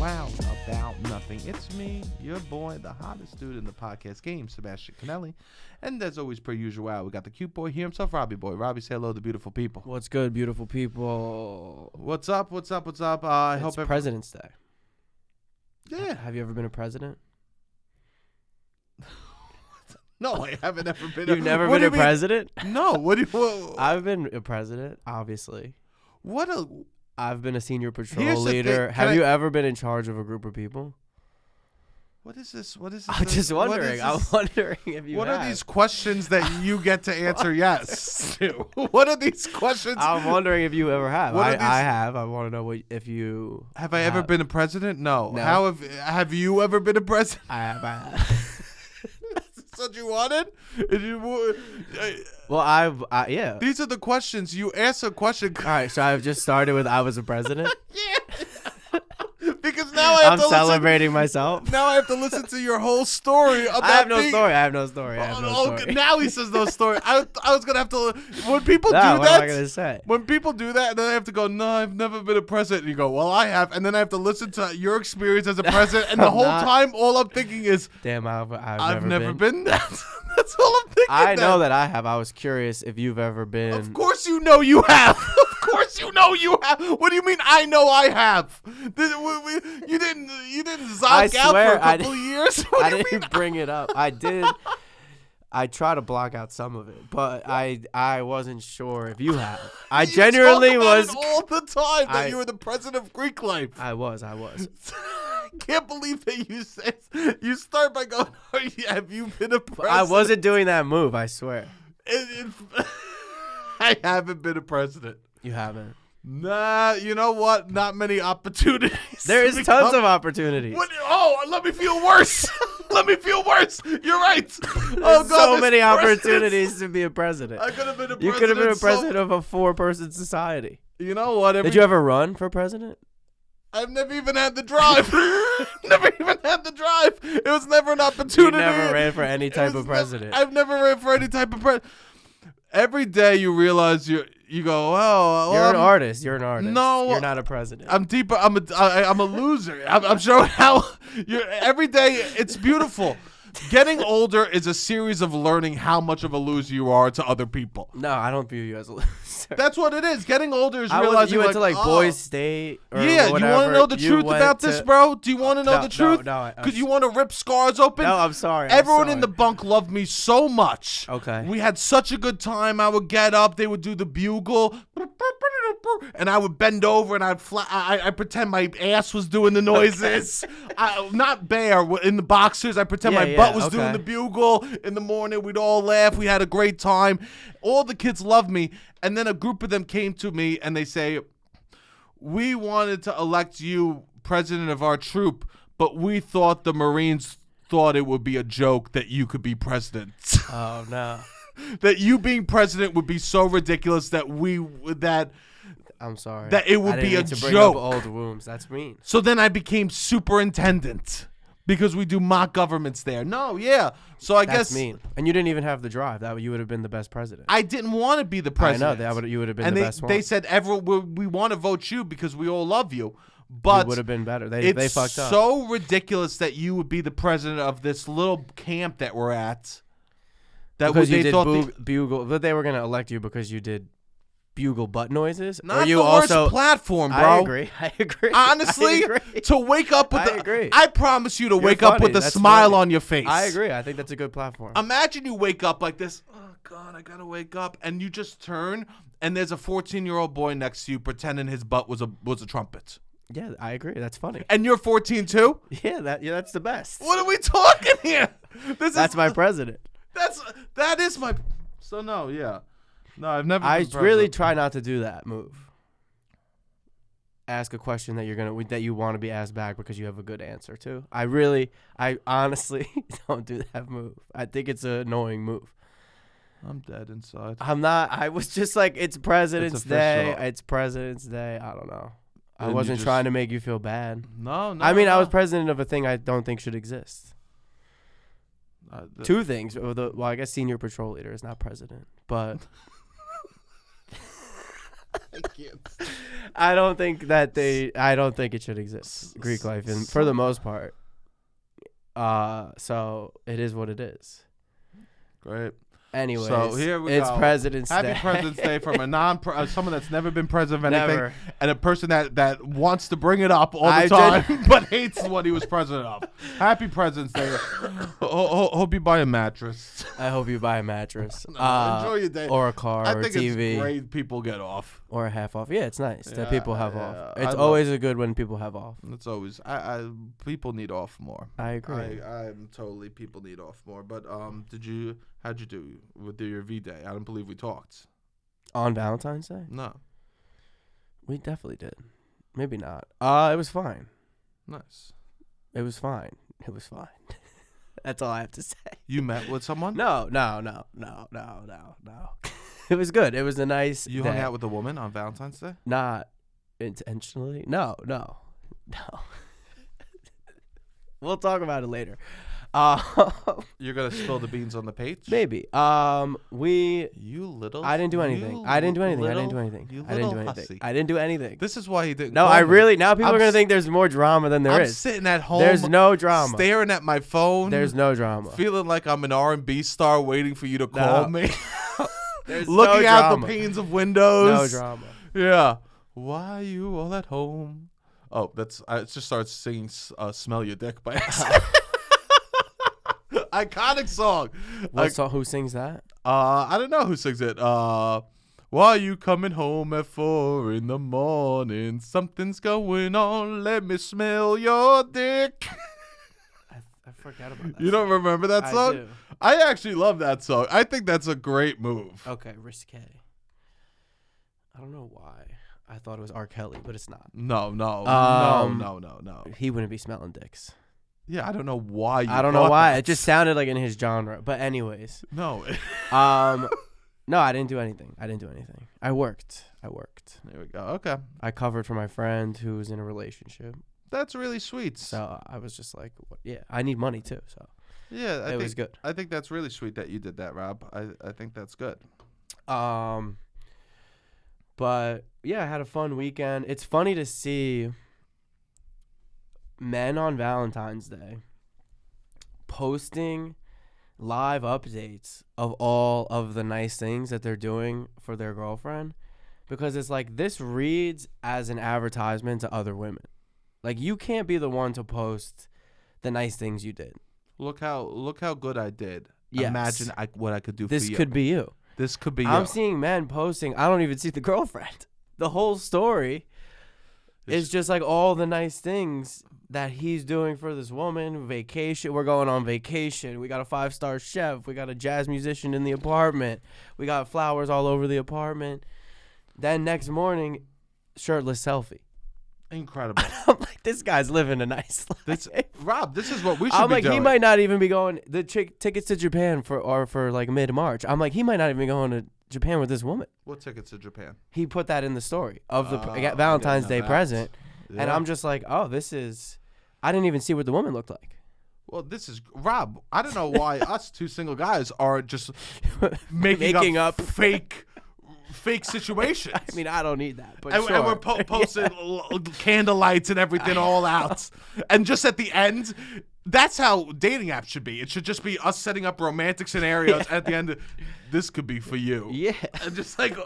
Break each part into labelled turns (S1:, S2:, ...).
S1: wow about nothing. It's me, your boy, the hottest dude in the podcast game, Sebastian Conelli. And as always, per usual, we got the cute boy here himself, Robbie boy. Robbie, say hello to the beautiful people.
S2: What's good, beautiful people?
S1: What's up? I
S2: It's
S1: hope
S2: President's Day.
S1: Yeah.
S2: Have you ever been a president?
S1: No, I haven't ever been.
S2: You've never been a president?
S1: No. What do you?
S2: I've been a president, obviously. I've been a senior patrol leader. Have you ever been in charge of a group of people?
S1: What is this?
S2: I'm just wondering. I'm wondering if you
S1: What
S2: have.
S1: are these questions that you get to answer yes to? What are these questions?
S2: I'm wondering if you ever have.
S1: I
S2: have. I want to know if you
S1: have. I ever been a president? No. How have you ever been a president?
S2: I have.
S1: That's what you wanted?
S2: Well, yeah.
S1: These are the questions. You ask a question.
S2: All right, so I've just started with I was a president.
S1: Yeah. Because now I'm
S2: celebrating myself.
S1: Now I have to listen to your whole story about
S2: I have no story.
S1: Now he says no story. I was going to have to... When people do
S2: what
S1: that...
S2: am I going to say?
S1: When people do that, then I have to go, no, I've never been a president. And you go, well, I have. And then I have to listen to your experience as a president. And the whole time, all I'm thinking is...
S2: Damn,
S1: I've never been that. That's all I'm thinking.
S2: I know that I have. I was curious if you've ever been...
S1: Of course you know you have. Of course you know you have. What do you mean I know I have? You didn't zonk out for a couple of years?
S2: I didn't bring it up. I did. I try to block out some of it, but I wasn't sure if you have. I genuinely was
S1: all the time that you were the president of Greek life.
S2: I was.
S1: I can't believe that you start by going, have you been a president?
S2: I wasn't doing that move, I swear.
S1: I haven't been a president.
S2: You haven't?
S1: Nah, you know what? Not many opportunities.
S2: There is tons of opportunities.
S1: Let me feel worse. Let me feel worse. You're right.
S2: God, so many opportunities to be a president.
S1: I could have been a president.
S2: You could have been a president of a 4-person society.
S1: You know what?
S2: Did you ever run for president?
S1: I've never even had the drive. It was never an opportunity.
S2: You never ran for any type of president.
S1: I've never ran for any type of president. Every day you realize you go, well,
S2: you're an artist. You're an artist.
S1: No,
S2: you're not a president.
S1: I'm deeper. I'm a loser. I'm showing how every day it's beautiful. Getting older is a series of learning how much of a loser you are to other people.
S2: No, I don't view you as a loser.
S1: That's what it is. Getting older is realizing
S2: you went to Boys State or
S1: yeah,
S2: whatever.
S1: You want to know the truth about this, bro? Do you want to know the truth?
S2: No.
S1: Because you want to rip scars open?
S2: No, I'm sorry.
S1: Everyone in the bunk loved me so much.
S2: Okay.
S1: We had such a good time. I would get up. They would do the bugle. And I would bend over and I pretend my ass was doing the noises. Not bare. In the boxers, I pretend my butt was doing the bugle. In the morning, we'd all laugh. We had a great time. All the kids loved me. And then a group of them came to me and they say, we wanted to elect you president of our troop, but we thought the Marines thought it would be a joke that you could be president.
S2: Oh, no.
S1: That you being president would be so ridiculous that
S2: I'm sorry.
S1: That it would be a
S2: joke. To
S1: bring
S2: up old wounds. That's mean.
S1: So then I became superintendent because we do mock governments there. No, yeah. So I guess
S2: that's mean. And you didn't even have the drive. That you would have been the best president.
S1: I didn't want to be the president.
S2: I know you would have been the best one.
S1: They said, we want to vote you because we all love you. But
S2: it would have been better. They fucked up.
S1: It's so ridiculous that you would be the president of this little camp that we're at.
S2: Because you did bugle. But they were going to elect you because you did bugle butt noises.
S1: Not the worst platform, bro.
S2: I agree.
S1: Honestly, to wake up with I promise you to wake up with a
S2: That's
S1: smile
S2: funny.
S1: on your face.
S2: I agree. I think that's a good platform.
S1: Imagine you wake up like this. Oh, God, I got to wake up. And you just turn, and there's a 14-year-old boy next to you pretending his butt was a trumpet.
S2: Yeah, I agree. That's funny.
S1: And you're 14 too?
S2: Yeah, that's the best.
S1: What are we talking here?
S2: That's my president.
S1: That is my. So no, yeah. No, I've never.
S2: I really try not to do that move. Ask a question that you want to be asked back because you have a good answer to. I honestly don't do that move. I think it's an annoying move.
S1: I'm dead inside.
S2: I'm not. I was just like, it's President's Day. It's President's Day. I don't know. I wasn't trying to make you feel bad.
S1: No.
S2: I mean, I was president of a thing I don't think should exist. Two things. Well, I guess senior patrol leader is not president, but
S1: I can't.
S2: I don't think it should exist. Greek life, for the most part. So it is what it is.
S1: Great.
S2: Anyways,
S1: so here we
S2: it's
S1: go.
S2: President's Day.
S1: Happy President's Day from a someone that's never been president of anything,
S2: Never.
S1: and a person that wants to bring it up all the time, but hates what he was president of. Happy President's Day. Hope you buy a mattress.
S2: I hope you buy a mattress.
S1: Enjoy your day.
S2: Or a car,
S1: I
S2: or a
S1: think
S2: TV.
S1: it's great people get off.
S2: Or a half off. Yeah, it's nice that people have off. It's
S1: I
S2: always good when people have off.
S1: It's always people need off more.
S2: I agree.
S1: I'm totally people need off more. But how'd you do with your V-Day? I don't believe we talked.
S2: On Valentine's Day?
S1: No.
S2: We definitely did. Maybe not. It was fine.
S1: Nice.
S2: It was fine. It was fine. That's all I have to say.
S1: You met with someone?
S2: No. It was good. It was a nice
S1: You
S2: day.
S1: hung out with a woman on Valentine's Day?
S2: Not intentionally. No. We'll talk about it later.
S1: You're gonna spill the beans on the page?
S2: Maybe.
S1: You little.
S2: I didn't do anything. I didn't do anything.
S1: You
S2: I didn't do
S1: little
S2: anything.
S1: hussy.
S2: I didn't do anything.
S1: This is why he didn't.
S2: No,
S1: call
S2: I
S1: me.
S2: really. Now people
S1: I'm
S2: are gonna
S1: s-
S2: think there's more drama than there
S1: I'm
S2: is.
S1: sitting at home.
S2: There's no drama.
S1: Staring at my phone.
S2: There's no drama.
S1: Feeling like I'm an R&B star waiting for you to call me.
S2: There's
S1: Looking
S2: no
S1: out
S2: drama.
S1: the panes of windows.
S2: No drama.
S1: Yeah. Why are you all at home? Oh, I just started singing "Smell Your Dick" by accident. Iconic song.
S2: Who sings that?
S1: I don't know who sings it. Why are you coming home at 4 a.m? Something's going on. Let me smell your dick.
S2: I forgot about that.
S1: You don't remember that song?
S2: I do.
S1: I actually love that song. I think that's a great move.
S2: Okay, risque. I don't know why. I thought it was R. Kelly, but it's not.
S1: No.
S2: He wouldn't be smelling dicks.
S1: Yeah, I don't know why you
S2: I don't know
S1: thought
S2: why.
S1: that.
S2: It just sounded like in his genre. But anyways.
S1: No.
S2: No, I didn't do anything. I worked.
S1: There we go. Okay.
S2: I covered for my friend who was in a relationship.
S1: That's really sweet.
S2: So I was just like, yeah, I need money too. So
S1: yeah,
S2: it was good.
S1: I think that's really sweet that you did that, Rob. I think that's good.
S2: But yeah, I had a fun weekend. It's funny to see men on Valentine's Day posting live updates of all of the nice things that they're doing for their girlfriend, because it's like this reads as an advertisement to other women. Like, you can't be the one to post the nice things you did.
S1: Look how good I did.
S2: Yes.
S1: Imagine what I could do
S2: This
S1: for you.
S2: could be you.
S1: This could be you.
S2: I'm seeing men posting. I don't even see the girlfriend. The whole story is just like all the nice things that he's doing for this woman. Vacation. We're going on vacation. We got a 5-star chef. We got a jazz musician in the apartment. We got flowers all over the apartment. Then next morning, shirtless selfie.
S1: Incredible.
S2: I'm like, this guy's living a nice life.
S1: Rob, this is what we should
S2: I'm
S1: be
S2: like,
S1: doing.
S2: he might not even be going. The tickets to Japan for like mid-March. I'm like, he might not even be going to Japan with this woman.
S1: What tickets to Japan?
S2: He put that in the story of the Valentine's Day present.
S1: Yeah.
S2: And I'm just like, oh, this is. I didn't even see what the woman looked like.
S1: Well, this is Rob. I don't know why us two single guys are just making up fake situations.
S2: I mean, I don't need that, but
S1: and,
S2: sure.
S1: and we're posting candle lights and everything all out. And just at the end, that's how dating apps should be. It should just be us setting up romantic scenarios. At the end, this could be for you.
S2: Yeah.
S1: And just like,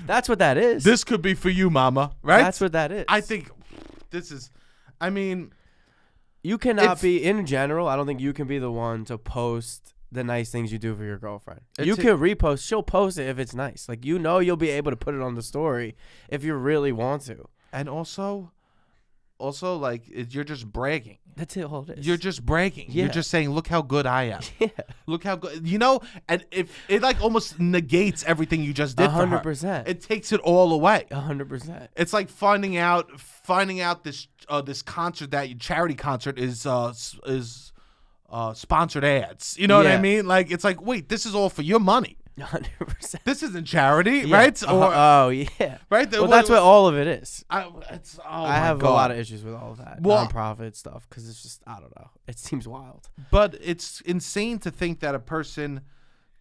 S2: that's what that is.
S1: this could be for you, mama. Right?
S2: That's what that is.
S1: I think this is, I mean.
S2: You cannot be, in general, I don't think you can be the one to post the nice things you do for your girlfriend. You can repost. She'll post it if it's nice. Like, you'll be able to put it on the story if you really want to.
S1: And also, like, you're just bragging.
S2: That's it. All it is.
S1: You're just bragging.
S2: Yeah.
S1: You're just saying, look how good I am.
S2: Yeah.
S1: Look how good. And if it like almost negates everything you just did
S2: 100%.
S1: It takes it all away.
S2: 100%.
S1: It's like finding out this concert, that charity concert is sponsored ads. You know what I
S2: Yeah.
S1: mean? Like, it's like, wait, this is all for your money.
S2: 100%.
S1: This isn't charity,
S2: Yeah.
S1: right?
S2: Oh, yeah.
S1: Right?
S2: Well, that's what all of it is.
S1: I
S2: have a lot of issues with all of that
S1: Well-
S2: nonprofit stuff because it's just, I don't know. It seems wild.
S1: But it's insane to think that a person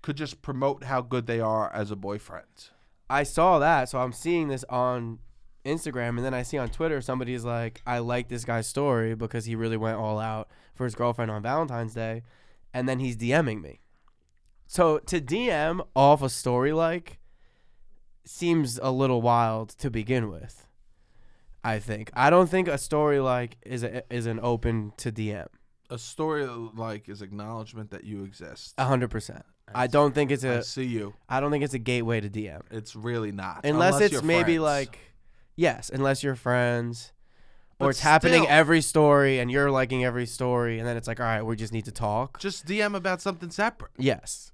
S1: could just promote how good they are as a boyfriend.
S2: I saw that, so I'm seeing this on Instagram, and then I see on Twitter somebody's like, I like this guy's story because he really went all out for his girlfriend on Valentine's Day, and then he's DMing me. So to DM off a story like seems a little wild to begin with. I think. I don't think a story like is an open to DM.
S1: A story like is acknowledgement that you exist.
S2: 100%. I don't think it's
S1: I see you.
S2: I don't think it's a gateway to DM.
S1: It's really not.
S2: Unless it's
S1: you're
S2: maybe
S1: friends.
S2: like, yes, unless you're friends. Or
S1: But
S2: it's happening
S1: still-
S2: every story and you're liking every story and then it's like, all right, we just need to talk.
S1: Just DM about something separate.
S2: Yes.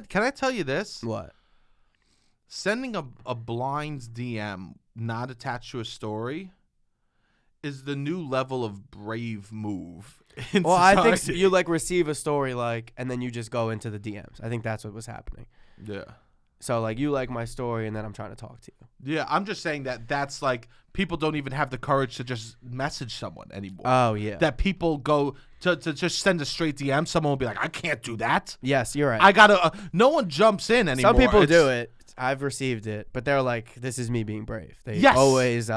S1: Can I tell you this?
S2: What?
S1: Sending a blind DM not attached to a story is the new level of brave move in
S2: Well, I think
S1: society.
S2: you like receive a story like, and then you just go into the DMs. I think that's what was happening.
S1: Yeah.
S2: So like you like my story and then I'm trying to talk to you.
S1: Yeah, I'm just saying that's like people don't even have the courage to just message someone anymore.
S2: Oh, yeah.
S1: That people go to just send a straight DM. Someone will be like, I can't do that.
S2: Yes, you're right.
S1: I gotta. No one jumps in anymore.
S2: Some people do it. I've received it, but they're like, this is me being brave. They
S1: Yes.
S2: always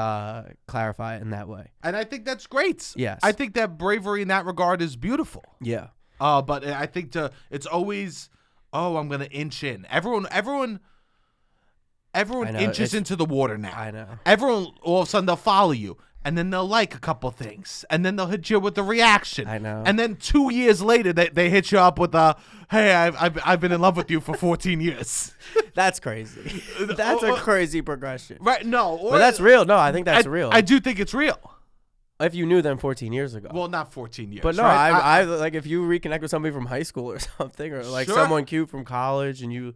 S2: clarify it in that way.
S1: And I think that's great.
S2: Yes.
S1: I think that bravery in that regard is beautiful.
S2: Yeah.
S1: But I think it's always, I'm gonna inch in. Everyone
S2: I know,
S1: inches into the water now.
S2: I know.
S1: Everyone all of a sudden they'll follow you, and then they'll like a couple things, and then they'll hit you with the reaction.
S2: I know.
S1: And then 2 years later, they hit you up with hey, I've been in love with you for 14 years.
S2: That's crazy. That's a crazy progression.
S1: Right? No, or,
S2: But that's real. No, I think that's real.
S1: I do think it's real.
S2: If you knew them 14 years ago.
S1: Well, not 14 years.
S2: But no,
S1: right?
S2: I like if you reconnect with somebody from high school or something, or like
S1: Sure.
S2: someone cute from college, and you,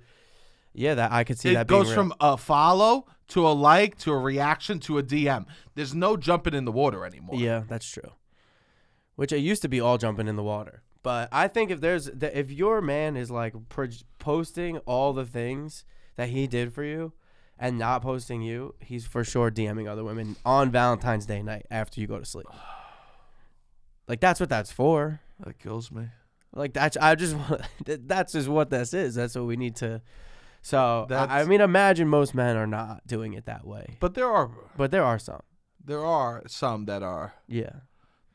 S2: that I could see that
S1: It
S2: being
S1: goes
S2: real.
S1: from a follow to a like to a reaction to a DM. There's no jumping in the water anymore.
S2: Yeah, that's true. Which it used to be all jumping in the water. But I think if your man is like posting all the things that he did for you and not posting you, he's for sure DMing other women on Valentine's Day night after you go to sleep. Like that's what that's for.
S1: That kills me.
S2: Like that's just what this is. That's what we need to. So I
S1: That's-
S2: mean, imagine most men are not doing it that way,
S1: But there are
S2: some.
S1: some that are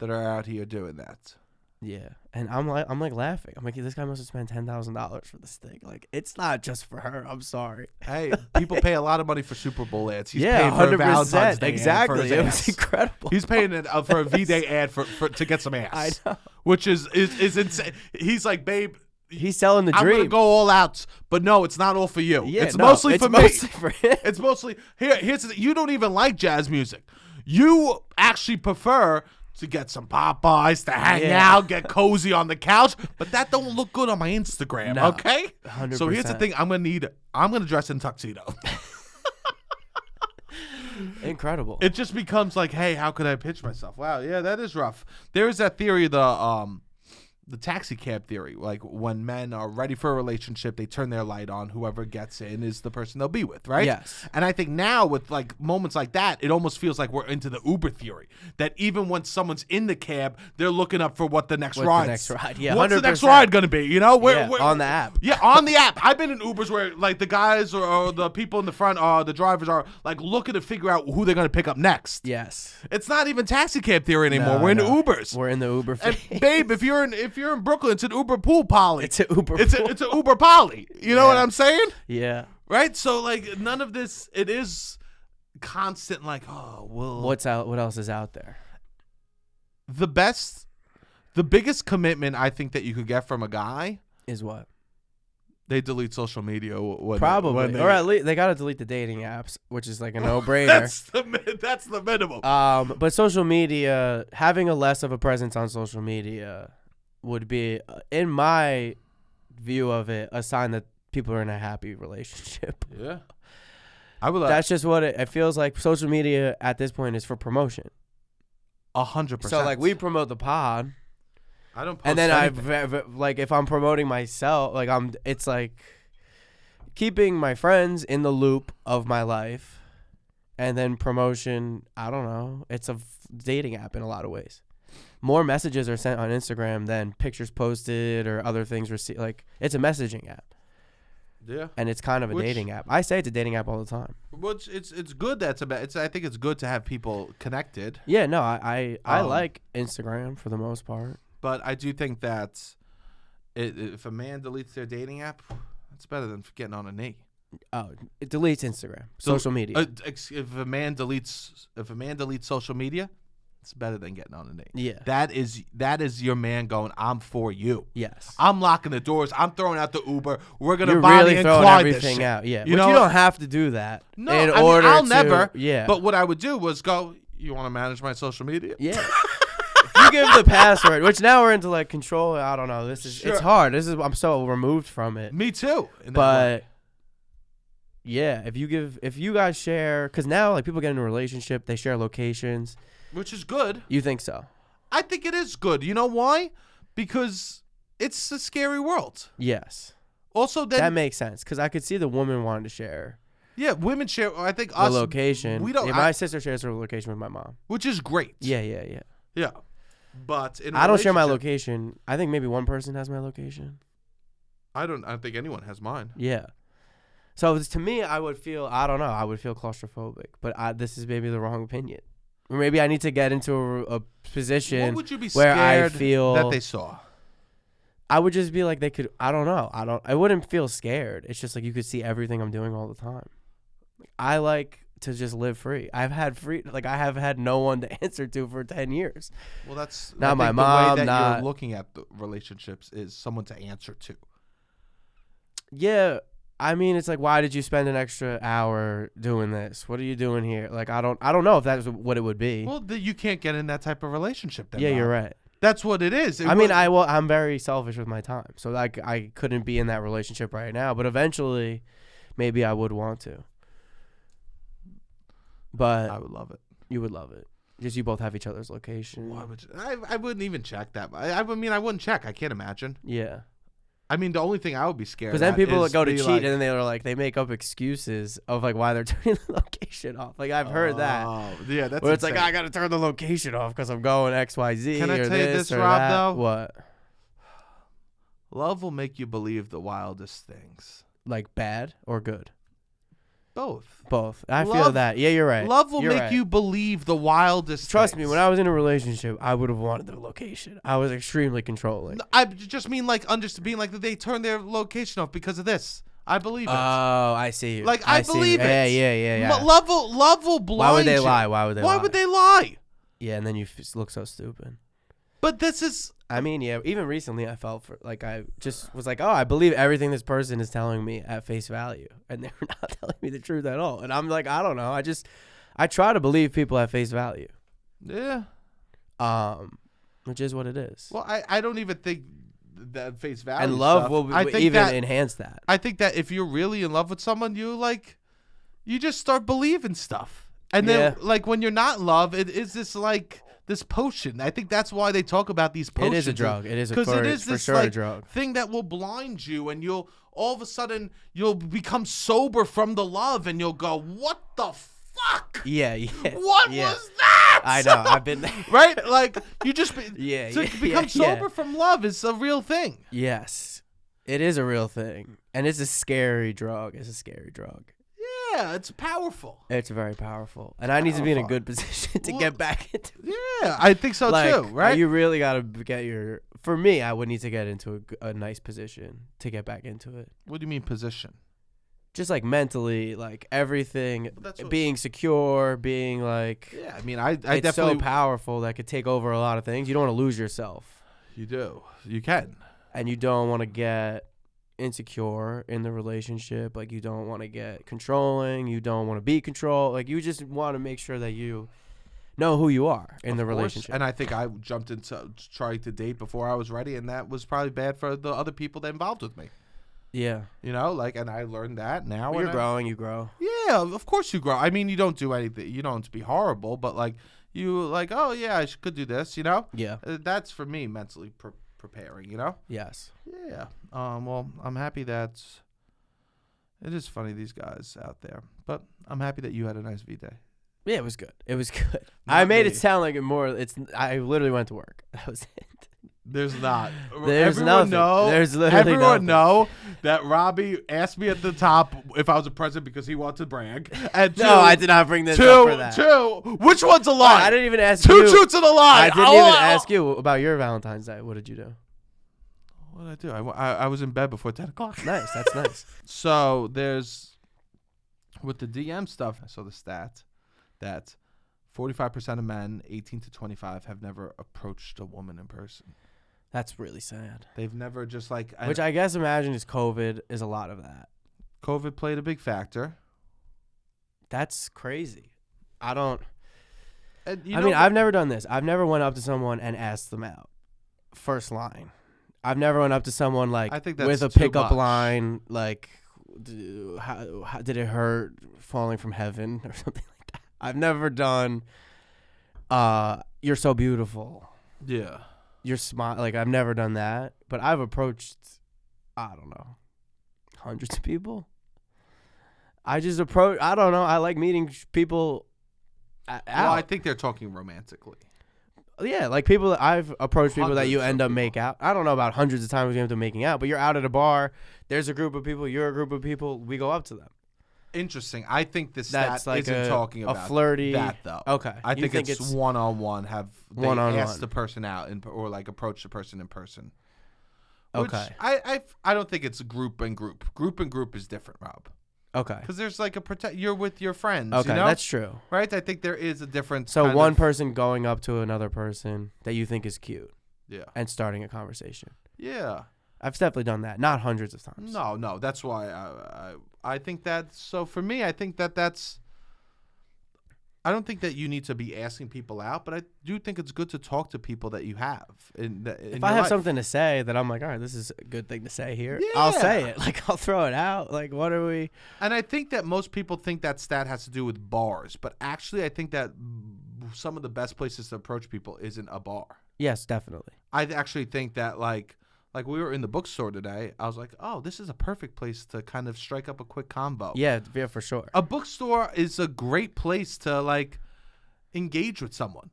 S1: out here doing that.
S2: Yeah, and I'm like laughing. I'm like, this guy must have spent $10,000 for this thing. Like, it's not just for her. I'm sorry.
S1: Hey, people pay a lot of money for Super Bowl ads. He's
S2: Yeah,
S1: paying for a Valentine's
S2: 100%.
S1: Day ad
S2: Exactly.
S1: for his
S2: It
S1: ass.
S2: was incredible.
S1: He's paying it for a V-Day ad for to get some ass.
S2: I know.
S1: Which is insane. He's like, babe,
S2: He's selling the
S1: I'm
S2: dream.
S1: gonna go all out, but no, it's not all for you.
S2: Yeah,
S1: it's
S2: no,
S1: mostly
S2: it's
S1: for
S2: mostly
S1: me.
S2: for him.
S1: It's mostly here's the, you don't even like jazz music. You actually prefer to get some Popeyes, to hang out, get cozy on the couch, but that don't look good on my Instagram,
S2: No,
S1: okay?
S2: 100%.
S1: So here's the thing, I'm gonna dress in tuxedo.
S2: Incredible.
S1: It just becomes like, hey, how could I pitch myself? Wow, yeah, that is rough. There is that theory, the taxi cab theory. Like when men are ready for a relationship, they turn their light on. Whoever gets in is the person they'll be with, right?
S2: Yes.
S1: And I think now with like moments like that, it almost feels like we're into the Uber theory. That even when someone's in the cab, they're looking up for what the next ride.
S2: Yeah,
S1: what's the next
S2: 100%.
S1: ride gonna be? You know,
S2: On the app.
S1: Yeah, on the app. I've been in Ubers where like the guys or the people in the front, the drivers are like looking to figure out who they're gonna pick up next.
S2: Yes.
S1: It's not even taxi cab theory anymore.
S2: No,
S1: We're in
S2: no.
S1: Ubers.
S2: We're in the Uber
S1: And
S2: phase.
S1: babe, if you're in Brooklyn, it's an Uber pool poly.
S2: It's an Uber
S1: It's
S2: pool.
S1: it's a Uber poly. You know what I'm saying?
S2: Yeah.
S1: Right? So like none of this. It is constant. Like
S2: What else is out there?
S1: the biggest commitment I think that you could get from a guy.
S2: Is what?
S1: They delete social media.
S2: Probably. Or at least they got to delete the dating apps, which is like a no-brainer.
S1: That's the minimum.
S2: But social media, having a less of a presence on social media would be, in my view of it, a sign that people are in a happy relationship.
S1: Yeah. I would.
S2: That's just what it feels like. Social media at this point is for promotion.
S1: 100%.
S2: So like we promote the pod,
S1: I don't. Post
S2: and then
S1: anything.
S2: like if I'm promoting myself, like it's like keeping my friends in the loop of my life, and then promotion. I don't know. It's a dating app in a lot of ways. More messages are sent on Instagram than pictures posted or other things received. Like it's a messaging app.
S1: Yeah.
S2: And it's kind of a dating app. I say it's a dating app all the time.
S1: Which it's good. I think it's good to have people connected.
S2: Yeah, no, I like Instagram for the most part.
S1: But I do think that if a man deletes their dating app, that's better than getting on a knee.
S2: Oh, it deletes Instagram, social media.
S1: If a man deletes social media, it's better than getting on a knee.
S2: Yeah.
S1: That is your man going, I'm for you.
S2: Yes.
S1: I'm locking the doors. I'm throwing out the Uber. We're gonna
S2: You're
S1: Bonnie
S2: really
S1: and
S2: throwing
S1: Clyde this
S2: everything
S1: shit.
S2: out. Yeah.
S1: You
S2: But
S1: know,
S2: you don't have to do that.
S1: No,
S2: I'll
S1: never.
S2: Yeah.
S1: But what I would do was go, you want to manage my social media?
S2: Yeah. If you give the password, which now we're into like control. I don't know. It's hard. I'm so removed from it.
S1: Me too.
S2: But yeah, if you guys share, because now like people get in a relationship, they share locations,
S1: which is good.
S2: You think so?
S1: I think it is good. You know why? Because it's a scary world.
S2: Yes.
S1: Also,
S2: that makes sense because I could see the woman wanting to share.
S1: Yeah, women share. I think
S2: the location.
S1: We don't.
S2: My sister shares her location with my mom,
S1: which is great.
S2: Yeah.
S1: But
S2: I don't share my location. I think maybe one person has my location.
S1: I don't think anyone has mine.
S2: Yeah. So to me, I would feel. I don't know. I would feel claustrophobic. But this is maybe the wrong opinion. Or maybe I need to get into a position
S1: what would you be
S2: where I
S1: scared
S2: feel
S1: that they saw.
S2: I would just be like they could. I don't know. I wouldn't feel scared. It's just like you could see everything I'm doing all the time. I like to just live free. I have had no one to answer to for 10 years.
S1: Well, that's
S2: not my mom.
S1: The way that
S2: not
S1: you're looking at the relationships is someone to answer to.
S2: Yeah. I mean, it's like, why did you spend an extra hour doing this? What are you doing here? Like, I don't know if that's what it would be.
S1: Well, you can't get in that type of relationship then.
S2: Yeah, you're right.
S1: That's what it is.
S2: I'm very selfish with my time. So like I couldn't be in that relationship right now, but eventually maybe I would want to. But
S1: I would love it.
S2: You would love it. Just you both have each other's location.
S1: Why would I wouldn't even check that. I wouldn't check. I can't imagine.
S2: Yeah.
S1: I mean, the only thing I would be scared.
S2: Because then people go to cheat and then they make up excuses of like why they're turning the location off. Like I've heard that.
S1: Oh, yeah, that's.
S2: Where it's like I got to turn the location off because I'm going XYZ.
S1: Can I
S2: or
S1: tell you
S2: this
S1: this,
S2: or
S1: Rob?
S2: that.
S1: Though
S2: what?
S1: Love will make you believe the wildest things.
S2: Like bad or good?
S1: Both.
S2: I feel that. Yeah, you're right.
S1: Love will make you believe the wildest
S2: Trust
S1: things.
S2: me, when I was in a relationship, I would have wanted the location. I was extremely controlling.
S1: I just mean like being like they turned their location off because of this. I believe it.
S2: Oh, I see you.
S1: Like I believe it.
S2: Yeah.
S1: Love will blind you.
S2: Why would they lie? Why would they lie? Yeah, and then you look so stupid.
S1: But this is.
S2: I mean, yeah. Even recently, I felt like I just was like, oh, I believe everything this person is telling me at face value, and they're not telling me the truth at all. And I'm like, I don't know. I try to believe people at face value.
S1: Yeah.
S2: Which is what it is.
S1: Well, I don't even think that face value
S2: and love
S1: stuff,
S2: will even enhance that.
S1: I think that if you're really in love with someone, you just start believing stuff, and then like when you're not in love, it is this potion. I think that's why they talk about these potions.
S2: It is a drug. It is
S1: because it is
S2: for
S1: this
S2: sure a drug
S1: thing that will blind you, and you'll all of a sudden you'll become sober from the love, and you'll go, "What the fuck?
S2: Yeah.
S1: What was that?"
S2: I know. I've been there.
S1: Right? Like you just
S2: become
S1: sober from love is a real thing.
S2: Yes, it is a real thing, and it's a scary drug.
S1: Yeah, it's powerful.
S2: It's very powerful. And I need to be in a good position to get back into it.
S1: Yeah, I think so too, right?
S2: You really got to get for me, I would need to get into a nice position to get back into it.
S1: What do you mean position?
S2: Just like mentally, like everything, being secure, being like...
S1: Yeah, I mean, I
S2: it's
S1: definitely...
S2: so powerful that could take over a lot of things. You don't want to lose yourself.
S1: You do. You can.
S2: And you don't want to get insecure in the relationship. Like you don't want to get controlling. You don't want to be controlled. Like you just want to make sure that you know who you are in the relationship.
S1: And I think I jumped into trying to date before I was ready, and that was probably bad for the other people that involved with me.
S2: Yeah.
S1: You know, like, and I learned that now.
S2: Well, you're growing, you grow.
S1: Yeah, of course you grow. I mean, you don't do anything. You don't be horrible, but like you like, oh yeah, I could do this, you know?
S2: Yeah.
S1: That's for me mentally preparing, you know?
S2: Yes.
S1: Yeah. Well, I'm happy that it is funny, these guys out there, but I'm happy that you had a nice V-Day.
S2: Yeah, it was good. I made it sound like I literally went to work. That was it.
S1: There's not.
S2: There's
S1: everyone
S2: nothing.
S1: Know,
S2: There's literally
S1: everyone
S2: nothing.
S1: know that Robbie asked me at the top if I was a president because he wanted to brag. And
S2: No, I did not bring this up for that.
S1: Two. Which one's a lie?
S2: I didn't even ask
S1: Two
S2: you.
S1: truths and a lie.
S2: I didn't even ask you about your Valentine's Day. What did you do?
S1: What did I do? I was in bed before 10 o'clock.
S2: Nice. That's nice.
S1: So there's, with the DM stuff, I saw the stat that 45% of men 18 to 25 have never approached a woman in person.
S2: That's really sad.
S1: They've never just like...
S2: Which I guess imagine is COVID is a lot of that.
S1: COVID played a big factor.
S2: That's crazy. I don't...
S1: And,
S2: I've never done this. I've never went up to someone and asked them out. First line. I've never went up to someone like
S1: I think that's
S2: with a
S1: too
S2: pickup
S1: much.
S2: line like, how did it hurt falling from heaven or something like that. I've never done, you're so beautiful.
S1: Yeah.
S2: You're smile. Like I've never done that, but I've approached, I don't know, hundreds of people. I just approach. I don't know. I like meeting people. Out.
S1: Well, I think they're talking romantically.
S2: Yeah, like people that I've approached people that you
S1: Hundreds
S2: end
S1: of
S2: up
S1: people.
S2: make out. I don't know about hundreds of times we end up making out, but you're out at a bar. There's a group of people. You're a group of people. We go up to them.
S1: Interesting. I think this
S2: That's
S1: stat
S2: like
S1: isn't talking about
S2: a flirty.
S1: that though.
S2: Okay,
S1: I
S2: You
S1: think it's one-on-one. Have they
S2: One-on-one.
S1: asked the person out or like approach the person in person? Which
S2: Okay.
S1: I don't think it's group and group. Group and group is different, Rob.
S2: Okay.
S1: Because there's like you're with your friends.
S2: Okay,
S1: you know?
S2: that's true.
S1: Right. I think there is a difference.
S2: So
S1: kind
S2: one
S1: of-
S2: person going up to another person that you think is cute
S1: Yeah.
S2: and starting a conversation.
S1: Yeah.
S2: I've definitely done that. Not hundreds of times.
S1: No. That's why I think that. So for me, I think that's. I don't think that you need to be asking people out, but I do think it's good to talk to people that you have.
S2: If I have something to say that I'm like, all right, this is a good thing to say here,
S1: Yeah.
S2: I'll say it. Like, I'll throw it out. Like, what are we?
S1: And I think that most people think that stat has to do with bars, but actually I think that some of the best places to approach people isn't a bar.
S2: Yes, definitely.
S1: I actually think that like we were in the bookstore today, I was like, oh, this is a perfect place to kind of strike up a quick combo.
S2: Yeah, for sure.
S1: A bookstore is a great place to like engage with someone.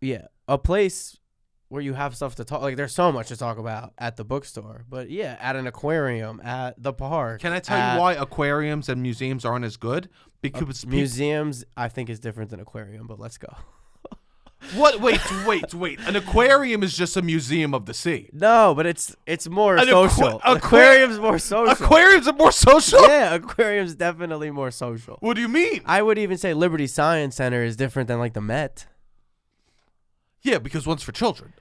S2: Yeah, a place where you have stuff to talk. Like, there's so much to talk about at the bookstore. But yeah, at an aquarium, at the park.
S1: Can I tell you why aquariums and museums aren't as good? Because
S2: museums, I think, is different than aquarium. But let's go.
S1: What? Wait. An aquarium is just a museum of the sea.
S2: No, but it's more
S1: An
S2: social. Aquarium's more social.
S1: Aquariums are more social?
S2: Yeah, aquarium's definitely more social.
S1: What do you mean?
S2: I would even say Liberty Science Center is different than like the Met.
S1: Yeah, because one's for children.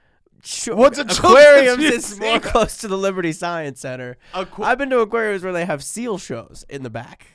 S2: Sure.
S1: What's a
S2: aquariums
S1: children's
S2: is more
S1: museum?
S2: close to the Liberty Science Center. I've been to aquariums where they have seal shows in the back.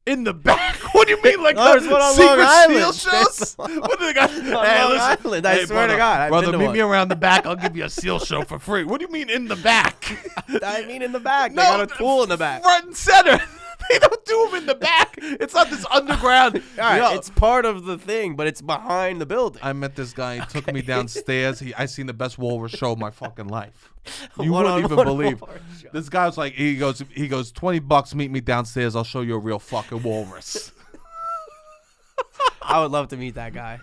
S1: In the back? What do you mean? Like
S2: There's
S1: the
S2: one on
S1: secret
S2: Long
S1: seal
S2: Island.
S1: shows? What do they got?
S2: On Long Island. I swear to God, I've
S1: brother,
S2: been to
S1: meet
S2: one.
S1: me around the back. I'll give you a seal show for free. What do you mean in the back?
S2: I mean in the back. They got a pool in the back.
S1: Front and center. They don't do them in the back. It's not this underground.
S2: All right,
S1: Yo,
S2: it's part of the thing, but it's behind the building.
S1: I met this guy. He took me downstairs. I seen the best walrus show of my fucking life. You
S2: One-on-one
S1: wouldn't even believe.
S2: walrus show.
S1: This guy was like, he goes, $20. Meet me downstairs. I'll show you a real fucking walrus.
S2: I would love to meet that guy.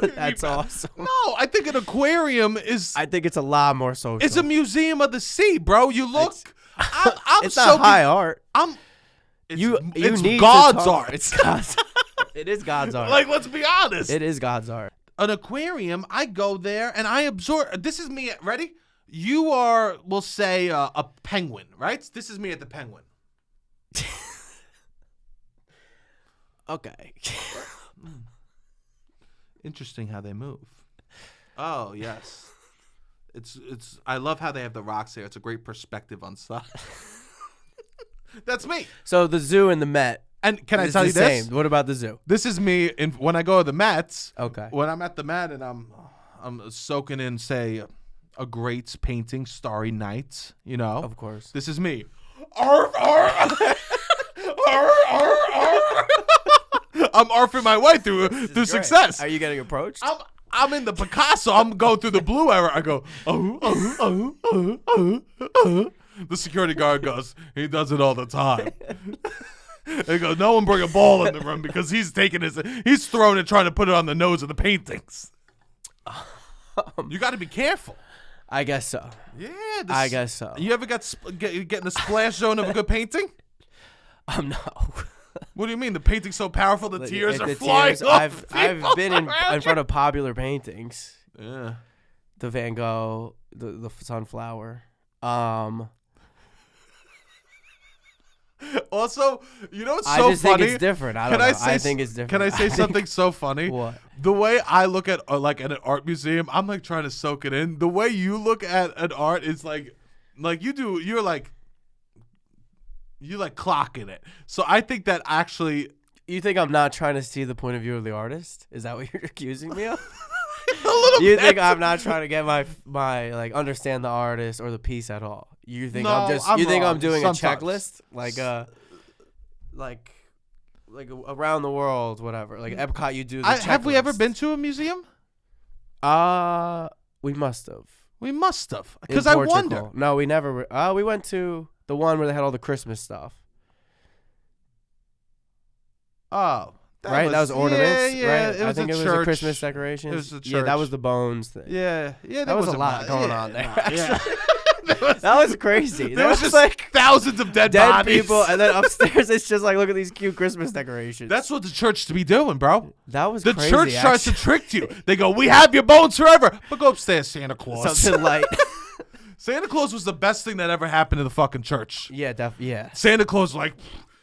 S2: That's awesome.
S1: No, I think an aquarium is.
S2: I think it's a lot more social.
S1: It's a museum of the sea, bro. You look. I'm
S2: It's
S1: so
S2: not high art.
S1: It's,
S2: You
S1: it's
S2: need to
S1: God's
S2: talk.
S1: art.
S2: It's God's. It is God's art.
S1: Like, let's be honest.
S2: It is God's art.
S1: An aquarium, I go there and I absorb. This is me. Ready? You are, we'll say, a penguin, right? This is me at the Penguin.
S2: Okay.
S1: Interesting how they move. Oh yes, it's. I love how they have the rocks there. It's a great perspective on stuff. That's me.
S2: So the zoo and the Met.
S1: And can I
S2: is
S1: tell
S2: the
S1: you this?
S2: same. What about the zoo?
S1: This is me when I go to the Mets.
S2: Okay.
S1: When I'm at the Met and I'm soaking in, say, a great painting, Starry Night. You know.
S2: Of course.
S1: This is me. Arf, arf. Arf, arf, arf. I'm arfing my way through
S2: Great.
S1: success.
S2: Are you getting approached?
S1: I'm in the Picasso. I'm going through the blue era. I go, The security guard goes, he does it all the time. He goes, no one bring a ball in the room because he's throwing it, trying to put it on the nose of the paintings. You got to be careful.
S2: I guess so.
S1: Yeah,
S2: I guess so.
S1: You ever get in the splash zone of a good painting?
S2: No.
S1: What do you mean? The painting's so powerful, the tears are
S2: The
S1: flying.
S2: tears,
S1: Off
S2: I've been in front of popular paintings.
S1: Yeah.
S2: The Van Gogh, the sunflower.
S1: Also, you know what's
S2: I
S1: so
S2: just
S1: funny?
S2: think it's different. I don't know. I think it's different.
S1: Can I say something so funny?
S2: What?
S1: The way I look at like at an art museum, I'm like trying to soak it in. The way you look at an art is like you do. You're like clocking it. So I think that actually.
S2: You think I'm not trying to see the point of view of the artist? Is that what you're accusing me of?
S1: A little
S2: You
S1: bit.
S2: think I'm not trying to get my like understand the artist or the piece at all? You think
S1: No,
S2: you think
S1: wrong.
S2: I'm doing
S1: Sometimes.
S2: a checklist like around the world, whatever. Like Epcot, you do. The
S1: Have we ever
S2: checklist.
S1: been to a museum?
S2: We must have.
S1: We must have.
S2: In
S1: Because I
S2: Portugal.
S1: wonder.
S2: No, we never. We went to the one where they had all the Christmas stuff.
S1: Oh.
S2: That was ornaments,
S1: yeah,
S2: right?
S1: It was
S2: I think
S1: a
S2: it was
S1: church.
S2: a Christmas decoration.
S1: It was a
S2: Yeah, that
S1: church.
S2: was the Bones thing.
S1: Yeah.
S2: That was a
S1: wasn't
S2: lot
S1: bad.
S2: going
S1: Yeah,
S2: on there.
S1: Yeah.
S2: That was crazy.
S1: There was
S2: That
S1: just
S2: like
S1: thousands of dead
S2: dead
S1: bodies.
S2: people, and then upstairs it's just like, look at these cute Christmas decorations.
S1: That's what the church to be doing, bro.
S2: That was
S1: The
S2: crazy,
S1: church tries to
S2: actually.
S1: trick you. They go, "We have your bones forever," but go upstairs, Santa Claus.
S2: Something like
S1: Santa Claus was the best thing that ever happened to the fucking church.
S2: yeah.
S1: Santa Claus, like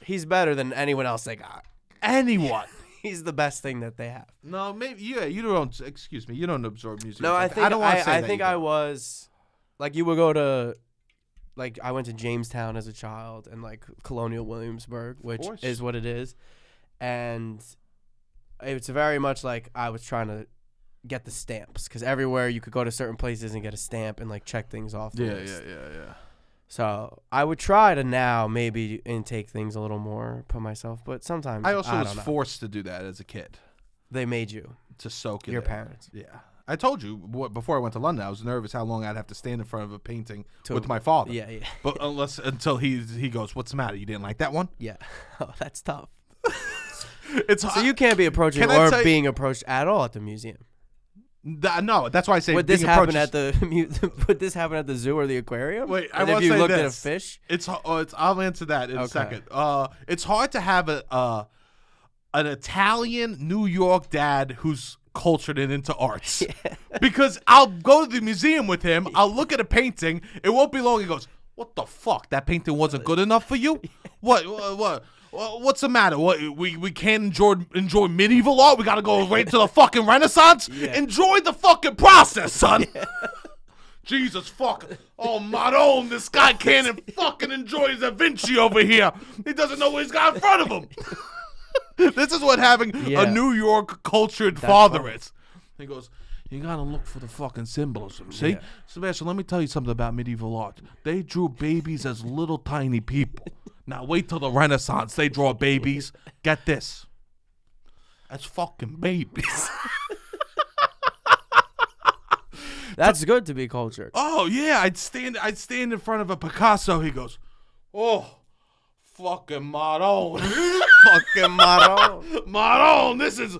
S2: He's better than anyone else they got.
S1: anyone.
S2: He's the best thing that they have.
S1: No, maybe you don't. Excuse me, you don't absorb music.
S2: No, I think
S1: I don't want to say
S2: I
S1: that
S2: think
S1: you
S2: I
S1: do.
S2: was like you would go to like I went to Jamestown as a child and like Colonial Williamsburg, which
S1: course.
S2: is what it is, and it's very much like I was trying to get the stamps because everywhere you could go to certain places and get a stamp and like check things off. The list.
S1: Yeah.
S2: So I would try to now maybe intake things a little more, put myself, but sometimes
S1: I also was
S2: don't know.
S1: forced to do that as a kid
S2: They made you,
S1: to soak it.
S2: your
S1: in.
S2: parents.
S1: Yeah. I told you before I went to London, I was nervous how long I'd have to stand in front of a painting
S2: To-
S1: with my father.
S2: Yeah, yeah,
S1: But until he goes, "What's the matter? You didn't like that one?"
S2: yeah. Oh, that's tough.
S1: It's
S2: So you can't be approaching
S1: Can I
S2: or
S1: tell you-
S2: being approached at all at the museum.
S1: no, that's why I say
S2: Would this
S1: being
S2: happen
S1: approached
S2: at the would this happen at the zoo or the aquarium?
S1: Wait, I
S2: And
S1: wanna
S2: if you
S1: say
S2: looked at a
S1: this.
S2: fish,
S1: It's I'll answer that in a
S2: Okay.
S1: second. It's hard to have an Italian New York dad who's cultured and into arts. Because I'll go to the museum with him, I'll look at a painting, it won't be long, he goes, "What the fuck? That painting wasn't good enough for you? What's the matter? What we can't enjoy medieval art? We gotta go right to the fucking Renaissance?
S2: Yeah.
S1: Enjoy the fucking process, son." Jesus fuck. Oh, Maron, this guy can't fucking enjoy Da Vinci over here. He doesn't know what he's got in front of him. This is what having
S2: Yeah.
S1: a New York cultured father
S2: funny.
S1: is. He goes, "You gotta look for the fucking symbolism. See?
S2: Yeah.
S1: Sebastian, let me tell you something about medieval art. They drew babies as little tiny people. Now wait till the Renaissance. They draw babies. Get this. As fucking babies."
S2: that's good to be cultured.
S1: Oh yeah, I'd stand in front of a Picasso. He goes, "Oh, fucking Maron."
S2: Fucking motto.
S1: Maron, this is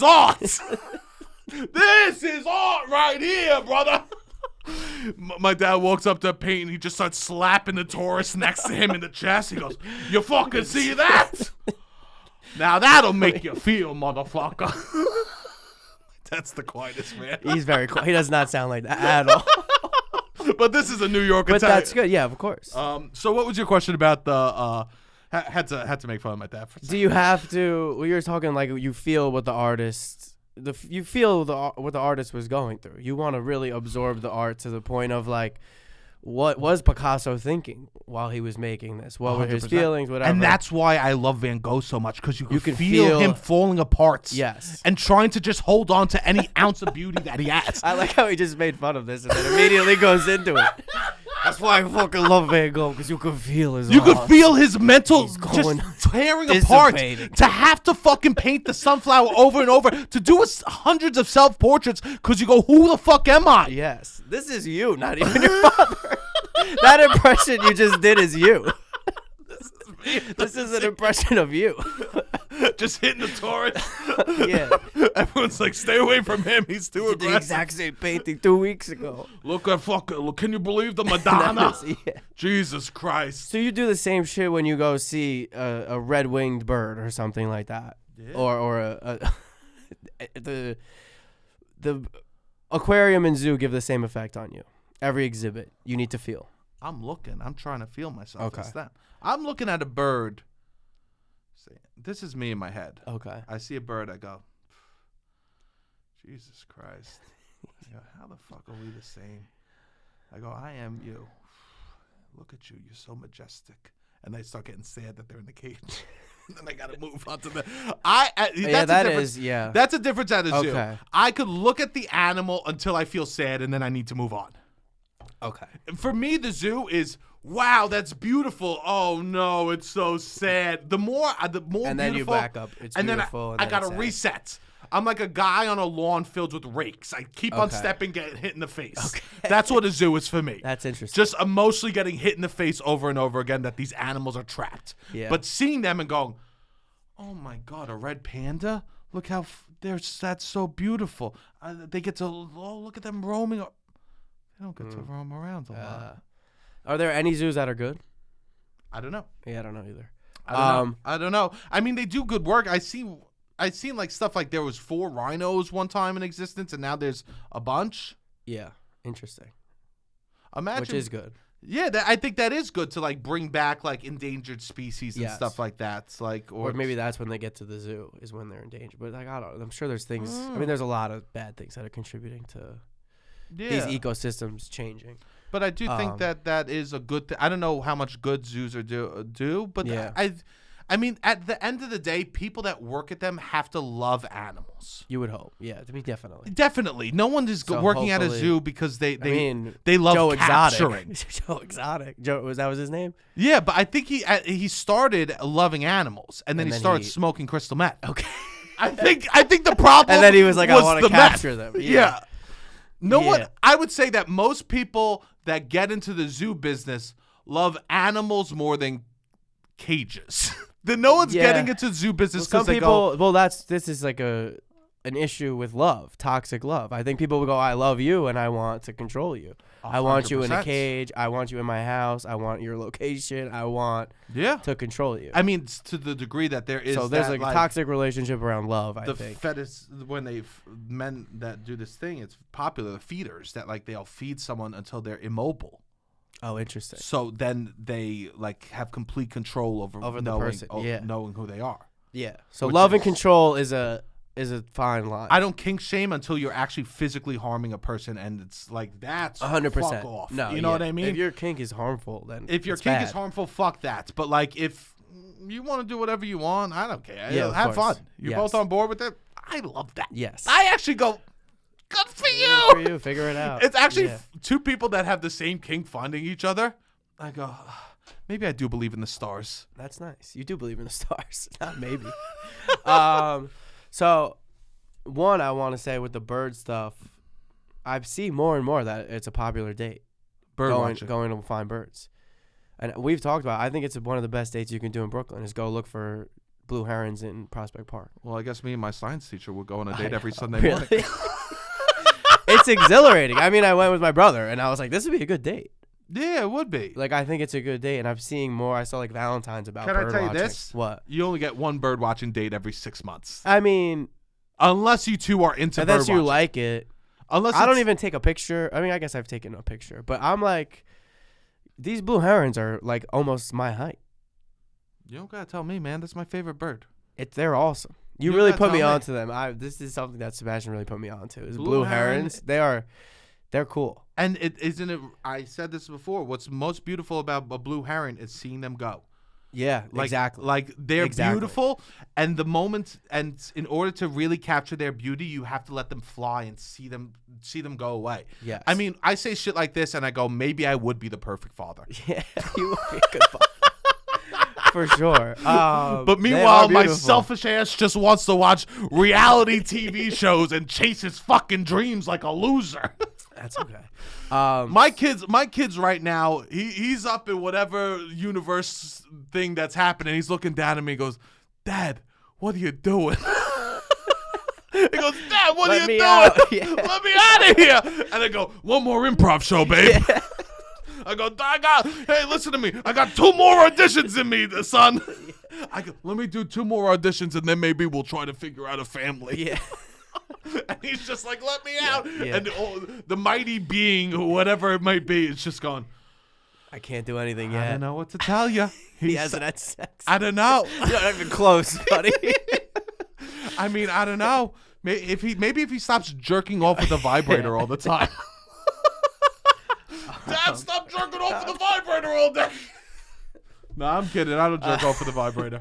S1: art. This is art right here, brother. My dad walks up to a painting. He just starts slapping the tourist next to him in the chest. He goes, "You fucking see that? Now that'll make you feel, motherfucker." That's the quietest man.
S2: He's very cool. He does not sound like that at all.
S1: But this is a New York
S2: But
S1: Italian.
S2: that's good. Yeah, of course.
S1: So what was your question about the? Had to make fun of my dad for a
S2: Do
S1: second.
S2: you have to? Well, you're talking like you feel what the artist, what the artist was going through. You want to really absorb the art to the point of like, what was Picasso thinking while he was making this? What were his
S1: 100%.
S2: feelings? Whatever.
S1: And that's why I love Van Gogh so much, because you
S2: can
S1: feel
S2: feel-
S1: him falling apart.
S2: Yes.
S1: And trying to just hold on to any ounce of beauty that he has.
S2: I like how he just made fun of this and then immediately goes into it. That's why I fucking love Van Gogh, because you can feel his
S1: You
S2: art.
S1: could feel his mental
S2: He's going-
S1: just tearing apart.
S2: dissipating.
S1: To have to fucking paint the sunflower over and over. To do hundreds of self-portraits because you go, "Who the fuck am I?"
S2: Yes. This is you, not even your father. That impression you just did is you. This is an impression of you.
S1: Just hitting the tourist.
S2: Yeah.
S1: Everyone's like, stay away from him. He's too
S2: The
S1: aggressive.
S2: exact same painting 2 weeks ago.
S1: Look at fucking. Can you believe the Madonna?
S2: Yeah.
S1: Jesus Christ.
S2: So you do the same shit when you go see a red-winged bird or something like that,
S1: Yeah.
S2: or the aquarium and zoo give the same effect on you. Every exhibit you need to feel.
S1: I'm looking. I'm trying to feel myself.
S2: Okay.
S1: It's that. I'm looking at a bird. See, this is me in my head.
S2: Okay.
S1: I see a bird. I go, Jesus Christ. I go, how the fuck are we the same? I go, I am you. Look at you. You're so majestic. And they start getting sad that they're in the cage. And then I got to move on to the. That's a difference at a zoo.
S2: Okay.
S1: I could look at the animal until I feel sad, and then I need to move on.
S2: Okay.
S1: For me, the zoo is, wow, that's beautiful. Oh no, it's so sad. The more
S2: And
S1: beautiful,
S2: then you back up. It's
S1: and
S2: beautiful.
S1: then I gotta
S2: it's sad.
S1: reset. I'm like a guy on a lawn filled with rakes. I keep on
S2: Okay.
S1: stepping, getting hit in the face.
S2: Okay.
S1: That's what a zoo is for me.
S2: That's interesting.
S1: Just emotionally getting hit in the face over and over again that these animals are trapped.
S2: Yeah.
S1: But seeing them and going, oh my God, a red panda? Look how that's so beautiful. They get to look at them roaming. They don't get to roam around a lot.
S2: Are there any zoos that are good?
S1: I don't know.
S2: Yeah, I don't know either.
S1: I don't know. I mean, they do good work. I seen like stuff like there was 4 rhinos one time in existence, and now there's a bunch.
S2: Yeah, interesting.
S1: Imagine,
S2: Which is good.
S1: Yeah, I think that is good to like bring back like endangered species and
S2: Yes.
S1: stuff like that. It's like,
S2: Or maybe that's when they get to the zoo is when they're in danger. But like I don't know. I'm sure there's things. I
S1: Mm.
S2: mean, there's a lot of bad things that are contributing to these ecosystems changing.
S1: But I do think that is a good thing. I don't know how much good zoos are do, but
S2: Yeah.
S1: I mean, at the end of the day, people that work at them have to love animals.
S2: You would hope. Yeah, to me, definitely.
S1: Definitely, no one is
S2: So
S1: working at a
S2: hopefully-
S1: zoo because they
S2: Joe
S1: love
S2: Exotic.
S1: capturing.
S2: Joe Exotic. Joe, that was his name?
S1: Yeah, but I think he started loving animals, and then
S2: And
S1: he
S2: then
S1: started
S2: he-
S1: smoking crystal meth.
S2: Okay.
S1: I think the problem.
S2: And then he was like, I
S1: want
S2: want to capture them.
S1: Yeah. No one.
S2: Yeah.
S1: I would say that most people that get into the zoo business love animals more than cages. Then no one's
S2: Yeah.
S1: getting into zoo business
S2: Some
S1: because they
S2: people,
S1: go.
S2: well, this is like an issue with love, toxic love. I think people will go, I love you and I want to control you. I want you in a
S1: 100%.
S2: cage. I want you in my house. I want your location. I want
S1: Yeah.
S2: to control you.
S1: I mean, to the degree that there is.
S2: So there's
S1: that,
S2: like a toxic relationship around love, I
S1: the
S2: think.
S1: fetish when men that do this thing, it's popular. The feeders that like they'll feed someone until they're immobile.
S2: Oh, interesting.
S1: So then they like have complete control over
S2: Over the
S1: knowing,
S2: person, yeah.
S1: knowing who they are.
S2: Yeah. So
S1: Which
S2: love and
S1: is-
S2: control is a fine line.
S1: I don't kink shame until you're actually physically harming a person, and it's like that's
S2: 100%.
S1: fuck off.
S2: No,
S1: you know
S2: yeah.
S1: what I mean?
S2: If your kink is harmful, then
S1: If your
S2: it's
S1: kink
S2: bad.
S1: is harmful, fuck that. But like if you want to do whatever you want, I don't care.
S2: Yeah, of
S1: Have
S2: course.
S1: fun. You're
S2: Yes.
S1: both on board with it. I love that.
S2: Yes.
S1: I actually go, good for
S2: Good
S1: you.
S2: for you. Figure it out.
S1: It's actually
S2: Yeah.
S1: 2 people that have the same kink finding each other. I go, maybe I do believe in the stars.
S2: That's nice. You do believe in the stars. Not maybe. So one, I want to say with the bird stuff, I see more and more that it's a popular date.
S1: Bird watching.
S2: Going to find birds. And we've talked about, I think it's one of the best dates you can do in Brooklyn is go look for blue herons in Prospect Park.
S1: Well, I guess me and my science teacher would go on a date
S2: I
S1: every
S2: know,
S1: Sunday
S2: really.
S1: morning.
S2: It's exhilarating. I mean, I went with my brother and I was like, this would be a good date.
S1: Yeah, it would be.
S2: Like, I think it's a good date, and I'm seeing more. I saw like Valentine's about
S1: Can I
S2: bird
S1: tell you
S2: watching.
S1: this?
S2: What?
S1: You only get one bird watching date every 6 months.
S2: I mean,
S1: Unless you two are into bird
S2: unless you
S1: watching.
S2: like it.
S1: Unless
S2: I don't
S1: it's-
S2: even take a picture. I mean, I guess I've taken a picture, but I'm like, these blue herons are like almost my height.
S1: You don't gotta tell me, man. That's my favorite bird.
S2: They're awesome. You
S1: You
S2: really
S1: gotta
S2: put me
S1: tell me.
S2: onto them. This is something that Sebastian really put me onto. Is
S1: Blue
S2: blue
S1: heron-
S2: herons. They're cool.
S1: And isn't it? I said this before. What's most beautiful about a blue heron is seeing them go.
S2: Yeah,
S1: Like,
S2: exactly.
S1: Like they're
S2: Exactly.
S1: beautiful, and the moment, and in order to really capture their beauty, you have to let them fly and see them go away.
S2: Yes.
S1: I mean, I say shit like this, and I go, maybe I would be the perfect father.
S2: Yeah, you would be a good father. For sure.
S1: But
S2: They
S1: meanwhile,
S2: are
S1: my
S2: beautiful.
S1: selfish ass just wants to watch reality TV shows and chase his fucking dreams like a loser.
S2: That's okay.
S1: My kids right now, he's up in whatever universe thing that's happening. He's looking down at me and goes, Dad, what are you doing? He goes, Dad, what
S2: Let
S1: are you
S2: me
S1: doing?
S2: out. Yeah.
S1: Let me out of here. And I go, one more improv show, babe.
S2: Yeah.
S1: I go, hey, listen to me. I got 2 more auditions in me, son. I go, let me do 2 more auditions, and then maybe we'll try to figure out a family.
S2: Yeah.
S1: And he's just like, let me out.
S2: Yeah.
S1: And the mighty being, whatever it might be, it's just going,
S2: I can't do anything
S1: I
S2: yet.
S1: don't know what to tell you.
S2: He hasn't had sex.
S1: I don't know.
S2: You're not even close, buddy.
S1: I mean, I don't know. Maybe if he stops jerking off with the vibrator all the time. Dad, stop jerking off with the vibrator all day. No, I'm kidding. I don't jerk off with the vibrator.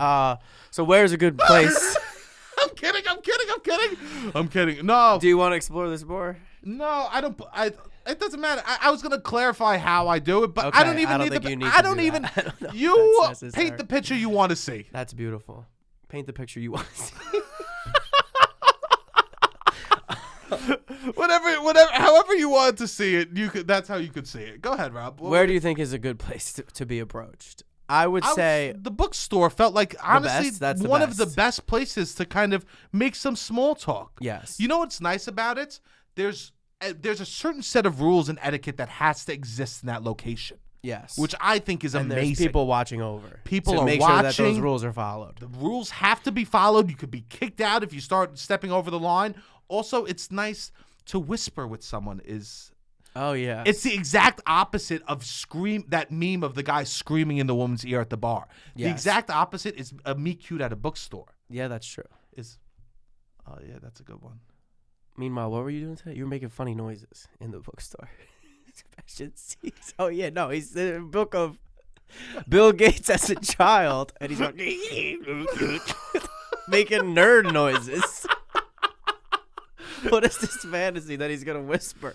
S2: So where's a good place?
S1: I'm kidding. No.
S2: Do you want to explore this more?
S1: No, I don't. It doesn't matter. I was gonna clarify how I do it, but
S2: Okay,
S1: I don't even need
S2: think
S1: the.
S2: you need
S1: I
S2: to
S1: don't
S2: do
S1: even.
S2: that. I don't know if
S1: You
S2: that's necessary.
S1: paint the picture you want to see.
S2: That's beautiful. Paint the picture you want to see.
S1: However you want to see it, that's how you could see it. Go ahead, Rob.
S2: Where do you think is a good place to be approached? I would say
S1: the bookstore felt like honestly
S2: best? That's the
S1: one of the
S2: best.
S1: best places to kind of make some small talk.
S2: yes.
S1: You know what's nice about it? There's a certain set of rules and etiquette that has to exist in that location,
S2: yes.
S1: which I think is
S2: and
S1: amazing.
S2: there's people watching over.
S1: People
S2: to
S1: are
S2: make sure that those
S1: watching.
S2: rules are followed.
S1: The rules have to be followed. You could be kicked out if you start stepping over the line. Also, it's nice to whisper with someone.
S2: Oh yeah.
S1: It's the exact opposite of that meme of the guy screaming in the woman's ear at the bar. The
S2: Yes.
S1: exact opposite is a meet cute at a bookstore.
S2: Yeah, that's true.
S1: Oh yeah, that's a good one.
S2: Meanwhile, what were you doing today? You were making funny noises in the bookstore. Sebastian sees. Oh yeah, no, he's in a book of Bill Gates as a child, and he's like making nerd noises. What is this fantasy that he's gonna whisper?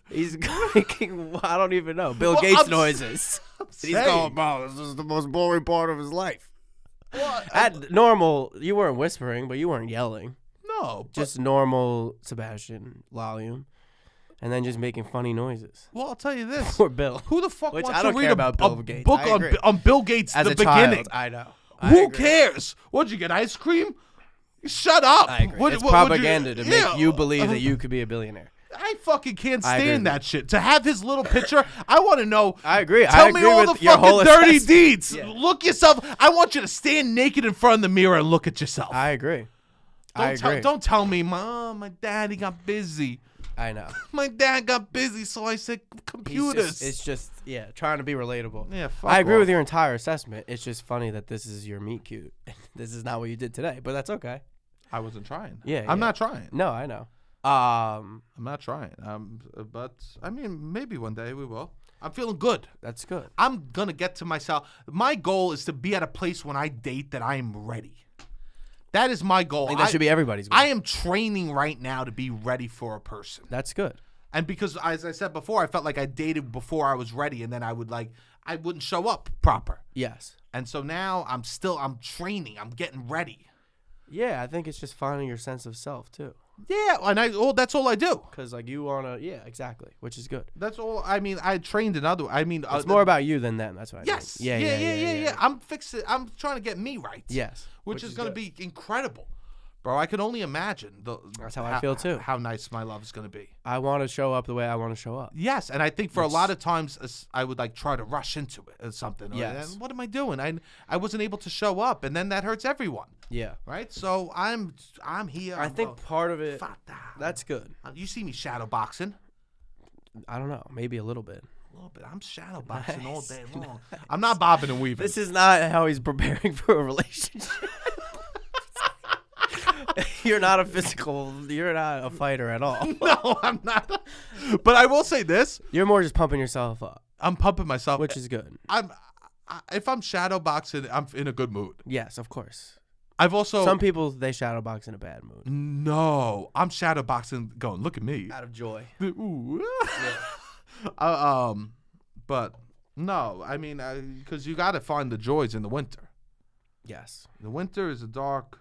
S2: He's making I don't even know Bill Gates noises. He's going, "Bro, this is the most boring part of his life." At normal, you weren't whispering, but you weren't yelling.
S1: No,
S2: Just normal Sebastian volume, and then just making funny noises.
S1: well, I'll tell you this.
S2: Poor Bill.
S1: Who the fuck
S2: Which
S1: wants
S2: I don't
S1: to read
S2: care
S1: a
S2: about Bill Gates.
S1: book
S2: I agree.
S1: on Bill Gates
S2: As
S1: the
S2: a
S1: beginning?
S2: child, I know.
S1: Who cares? What'd you get? Ice cream? Shut up.
S2: I agree.
S1: What-
S2: It's
S1: what would
S2: propaganda to make you believe that you could be a billionaire.
S1: I fucking can't
S2: I agree
S1: stand
S2: with
S1: that shit. To have his little picture, I want to know.
S2: I agree.
S1: Tell
S2: I
S1: me
S2: agree
S1: all
S2: with
S1: the
S2: your whole
S1: fucking dirty
S2: assessment.
S1: deeds.
S2: Yeah.
S1: Look yourself. I want you to stand naked in front of the mirror and look at yourself.
S2: I agree. I agree.
S1: Don't tell me, Mom, my daddy got busy.
S2: I know.
S1: My dad got busy, so I said computers.
S2: It's just trying to be relatable.
S1: Yeah, fuck
S2: I agree
S1: off.
S2: with your entire assessment. It's just funny that this is your meet cute. This is not what you did today, but that's okay.
S1: I wasn't trying.
S2: Yeah,
S1: I'm
S2: yeah.
S1: not trying.
S2: No, I know.
S1: I'm not trying. But I mean, maybe one day we will. I'm feeling good.
S2: That's good.
S1: I'm gonna get to myself. My goal is to be at a place when I date that I am ready. That is my goal.
S2: I think that should be everybody's goal.
S1: I am training right now to be ready for a person.
S2: That's good.
S1: And because, as I said before, I felt like I dated before I was ready, and then I wouldn't show up proper.
S2: Yes.
S1: And so now I'm training. I'm getting ready.
S2: Yeah, I think it's just finding your sense of self too.
S1: Yeah, and that's all I do.
S2: Because like you wanna, exactly, which is good.
S1: That's all. I mean, I trained in other. I mean,
S2: It's more about you than them. That's what I
S1: yes.
S2: mean.
S1: Yeah. I'm I'm trying to get me right.
S2: Yes.
S1: Which is going to
S2: good.
S1: be incredible, bro. I can only imagine.
S2: That's how I feel too.
S1: How nice my love is going to be.
S2: I want to show up the way I want to show up.
S1: Yes, and I think for a lot of times I would like try to rush into it or something.
S2: Yes.
S1: And what am I doing? I wasn't able to show up, and then that hurts everyone.
S2: Yeah.
S1: Right. So I'm here.
S2: I think part of it.
S1: Fuck that.
S2: That's good.
S1: You see me shadow boxing.
S2: I don't know. Maybe a little bit.
S1: A little bit. I'm shadow boxing all
S2: Nice.
S1: day long. I'm not bobbing and weaving.
S2: This is not how he's preparing for a relationship. You're not a fighter at all.
S1: No, I'm not. But I will say this.
S2: You're more just pumping yourself up,
S1: I'm pumping myself.
S2: which is good.
S1: If I'm shadow boxing, I'm in a good mood.
S2: Yes, of course.
S1: I've also
S2: Some people, they shadow box in a bad mood.
S1: No, I'm shadow boxing going, look at me.
S2: Out of joy.
S1: Ooh. But no, I mean, because you got to find the joys in the winter.
S2: Yes.
S1: The winter is dark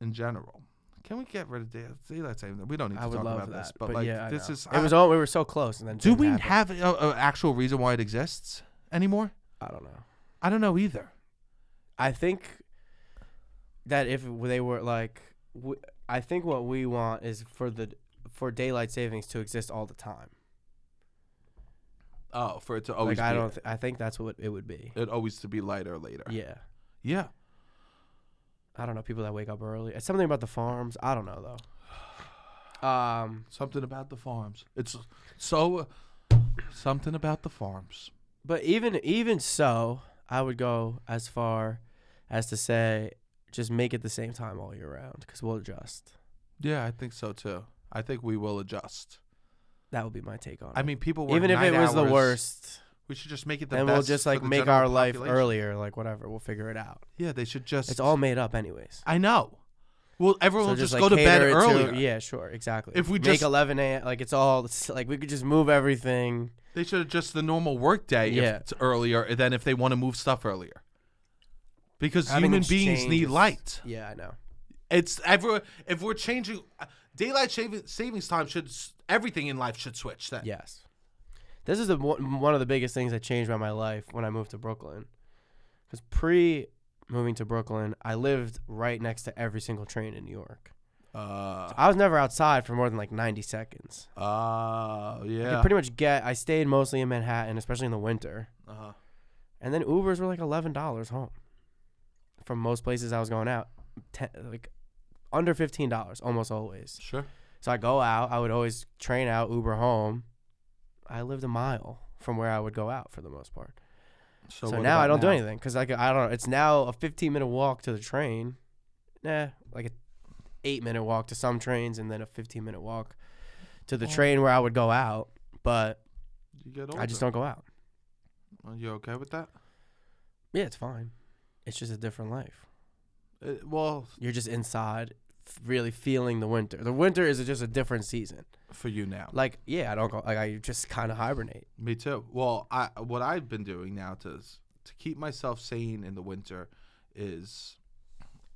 S1: in general. Can we get rid of daylight saving? We don't need to
S2: I would
S1: talk
S2: love
S1: about
S2: that.
S1: this, but like
S2: yeah,
S1: this
S2: I
S1: is.
S2: know. It was all we were so close, and then
S1: Do
S2: didn't
S1: we
S2: happen.
S1: have an actual reason why it exists anymore?
S2: I don't know.
S1: I don't know either.
S2: I think that if they were like, I think what we want is for daylight savings to exist all the time.
S1: Oh, for it to always
S2: Like I think that's what it would be.
S1: it always to be lighter later.
S2: Yeah.
S1: Yeah.
S2: I don't know, people that wake up early. It's something about the farms. I don't know though.
S1: Something about the farms. It's so something about the farms.
S2: But even so, I would go as far as to say just make it the same time all year round because we'll adjust.
S1: Yeah, I think so too. I think we will adjust.
S2: That would be my take on it.
S1: I mean, people work
S2: even if
S1: 9
S2: it was the
S1: hours.
S2: worst,
S1: We should just make it the
S2: then
S1: best.
S2: we'll just like
S1: for the
S2: make
S1: general
S2: our life
S1: population.
S2: earlier, like whatever. We'll figure it out.
S1: Yeah, they should just.
S2: It's all made up anyways.
S1: I know. Well, everyone will
S2: So
S1: just
S2: like,
S1: go to bed
S2: cater it
S1: earlier.
S2: yeah, sure, exactly.
S1: If we
S2: make
S1: just
S2: 11 a.m. like it's like we could just move everything.
S1: They should adjust the normal work day
S2: Yeah.
S1: if it's earlier than if they want to move stuff earlier. Because
S2: Having
S1: human
S2: these
S1: beings need
S2: changes-
S1: light.
S2: Yeah, I know.
S1: If we're changing daylight savings time everything in life should switch then.
S2: Yes. This is one of the biggest things that changed my life when I moved to Brooklyn. Because moving to Brooklyn, I lived right next to every single train in New York. So I was never outside for more than like 90 seconds. I
S1: Yeah.
S2: could pretty much I stayed mostly in Manhattan, especially in the winter.
S1: Uh-huh.
S2: And then Ubers were like $11 home. From most places I was going out, like under $15, almost always.
S1: Sure.
S2: So I go out, I would always train out, Uber home. I lived a mile from where I would go out for the most part. So
S1: what
S2: now I
S1: about
S2: don't do anything because I don't know. It's now a 15-minute walk to the train. Like a 8-minute walk to some trains and then a 15-minute walk to the train where I would go out. But
S1: You get older.
S2: I just don't go out.
S1: Are you okay with that?
S2: Yeah, it's fine. It's just a different life.
S1: Well,
S2: You're just inside, really feeling the winter. The winter is just a different season.
S1: for you now.
S2: Like, yeah, I don't go. Like, I just kind of hibernate.
S1: Me too. Well, what I've been doing now to keep myself sane in the winter is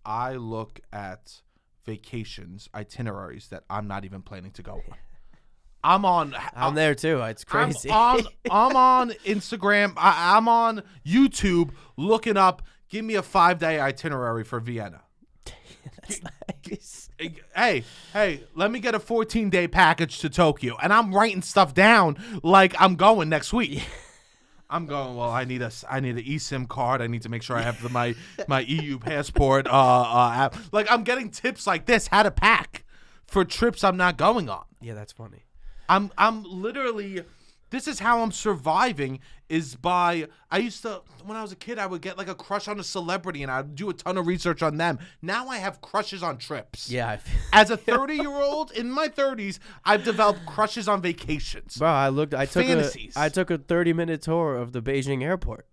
S1: I look at vacations itineraries that I'm not even planning to go on.
S2: I'm there too. It's crazy.
S1: I'm on Instagram. I'm on YouTube looking up. Give me a 5-day itinerary for Vienna.
S2: That's nice.
S1: Hey, let me get a 14-day package to Tokyo. And I'm writing stuff down like I'm going next week. I'm going, well, I need an eSIM card. I need to make sure I have my EU passport app. Like, I'm getting tips like this, how to pack for trips I'm not going on.
S2: Yeah, that's funny.
S1: I'm literally, this is how I'm surviving is by, I used to, when I was a kid, I would get like a crush on a celebrity and I'd do a ton of research on them. Now I have crushes on trips.
S2: Yeah.
S1: As a 30-year-old in my 30s, I've developed crushes on vacations.
S2: Bro, I took
S1: Fantasies.
S2: a 30-minute tour of the Beijing airport.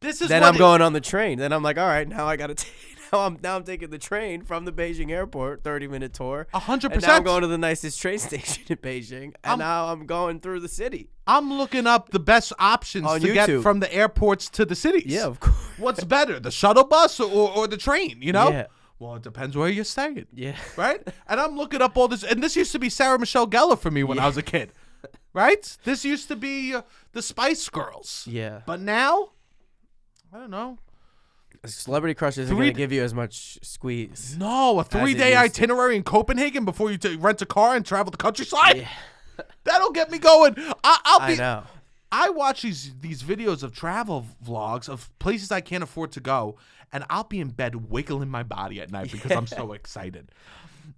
S1: This is
S2: Then
S1: what
S2: I'm going on the train. Then I'm like, all right, now I got to now I'm taking the train from the Beijing airport, 30-minute tour.
S1: 100%.
S2: And now I'm going to the nicest train station in Beijing. And now I'm going through the city.
S1: I'm looking up the best options
S2: On
S1: to get
S2: YouTube.
S1: from the airports to the cities.
S2: Yeah, of course.
S1: What's better, the shuttle bus or the train, you know?
S2: Yeah.
S1: Well, it depends where you're staying.
S2: Yeah.
S1: Right? And I'm looking up all this. And this used to be Sarah Michelle Gellar for me when I was a kid. Right? This used to be the Spice Girls.
S2: Yeah.
S1: But now, I don't know.
S2: Celebrity Crush isn't going to give you as much squeeze.
S1: No, a 3-day
S2: used to.
S1: itinerary in Copenhagen before you rent a car and travel the countryside.
S2: Yeah.
S1: That'll get me going.
S2: I know.
S1: I watch these videos of travel vlogs of places I can't afford to go, and I'll be in bed wiggling my body at night because I'm so excited.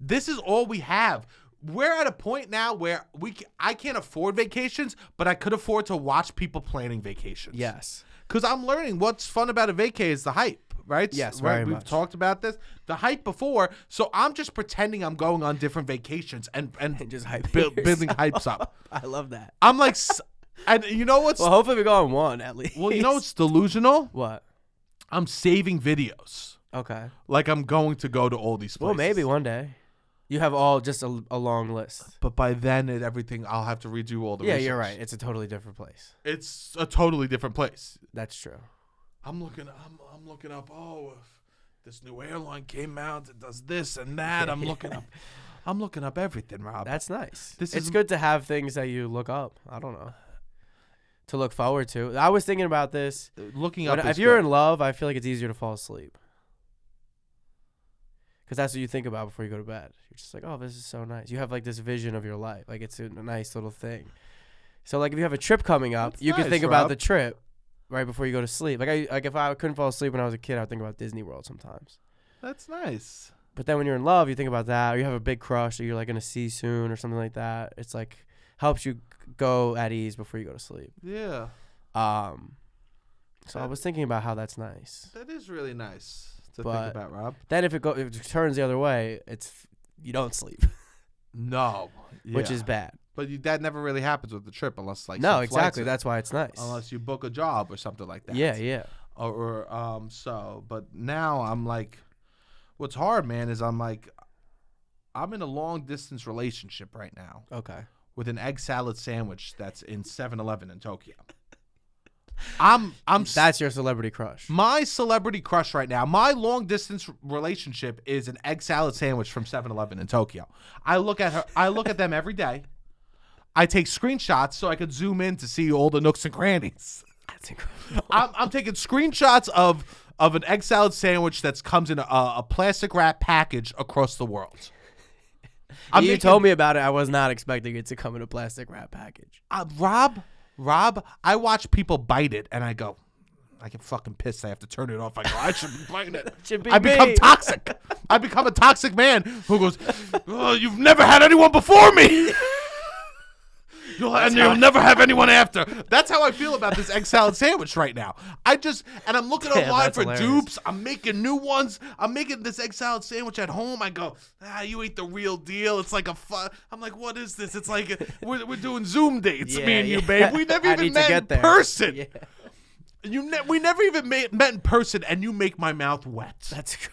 S1: This is all we have. We're at a point now where I can't afford vacations, but I could afford to watch people planning vacations.
S2: Yes.
S1: Because I'm learning what's fun about a vacay is the hype, right?
S2: Yes,
S1: right?
S2: very
S1: We've
S2: much.
S1: talked about this. The hype before, so I'm just pretending I'm going on different vacations and
S2: Just hype
S1: building
S2: yourself.
S1: hypes up.
S2: I love that.
S1: I'm like, and you know what's,
S2: Well, hopefully we go on one at least.
S1: well, you know what's delusional?
S2: What?
S1: I'm saving videos.
S2: Okay.
S1: Like I'm going to go to all these places.
S2: Well, maybe one day. You have all just a long list.
S1: But by then, I'll have to redo all the
S2: Yeah,
S1: research.
S2: you're right. It's a totally different place.
S1: It's a totally different place.
S2: That's true.
S1: I'm looking up, if this new airline came out that does this and that. I'm looking up everything, Rob.
S2: That's nice.
S1: This
S2: It's
S1: is-
S2: good to have things that you look up. I don't know. To look forward to. I was thinking about this.
S1: Looking up.
S2: If you're in love, I feel like it's easier to fall asleep. Because that's what you think about before you go to bed. You're just like, oh, this is so nice. You have like this vision of your life. Like it's a nice little thing. So like if you have a trip coming up, you can think about the trip right before you go to sleep. Like if I couldn't fall asleep when I was a kid, I would think about Disney World sometimes.
S1: That's nice.
S2: But then when you're in love, you think about that. Or you have a big crush that you're like going to see soon or something like that. It's like helps you go at ease before you go to sleep.
S1: Yeah.
S2: So I was thinking about how that's nice.
S1: That is really nice to think about, Rob.
S2: Then if it turns the other way, you don't sleep.
S1: No. Yeah.
S2: Which is bad.
S1: But that never really happens with the trip unless like
S2: no, exactly. That's why it's nice.
S1: Unless you book a job or something like that.
S2: Yeah.
S1: But now I'm like, what's hard, man, is I'm in a long distance relationship right now.
S2: Okay.
S1: With an egg salad sandwich that's in 7-Eleven in Tokyo.
S2: That's your celebrity crush.
S1: My celebrity crush right now, my long distance relationship is an egg salad sandwich from 7-Eleven in Tokyo. I look at them every day. I take screenshots so I could zoom in to see all the nooks and crannies.
S2: That's incredible.
S1: I'm taking screenshots of an egg salad sandwich that comes in a plastic wrap package across the world.
S2: You told me about it. I was not expecting it to come in a plastic wrap package.
S1: Rob, I watch people bite it, and I go, I get fucking pissed. I have to turn it off. I go, I should be biting it. I become toxic. I become a toxic man who goes, oh, you've never had anyone before me. You'll never have anyone after. That's how I feel about this egg salad sandwich right now. I'm looking online for dupes. I'm making new ones. I'm making this egg salad sandwich at home. I go, you ate the real deal. It's like I'm like, what is this? It's like we're doing Zoom dates, me and you, babe. We never even met in person. Yeah. We never even met in person, and you make my mouth wet.
S2: That's good.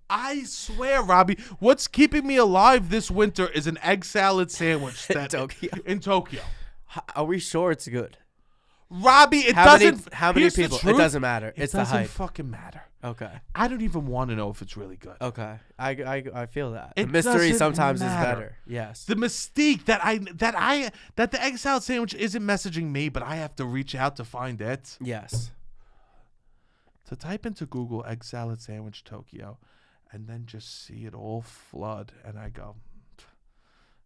S1: I swear, Robbie, what's keeping me alive this winter is an egg salad sandwich in Tokyo.
S2: Are we sure it's good?
S1: Robbie, how many
S2: people? It doesn't matter. It's the hype.
S1: It doesn't fucking matter.
S2: Okay.
S1: I don't even want to know if it's really good.
S2: Okay. I feel that. The mystery sometimes is better. Yes.
S1: The mystique that the egg salad sandwich isn't messaging me, but I have to reach out to find it.
S2: Yes.
S1: To type into Google egg salad sandwich Tokyo, and then just see it all flood, and I go,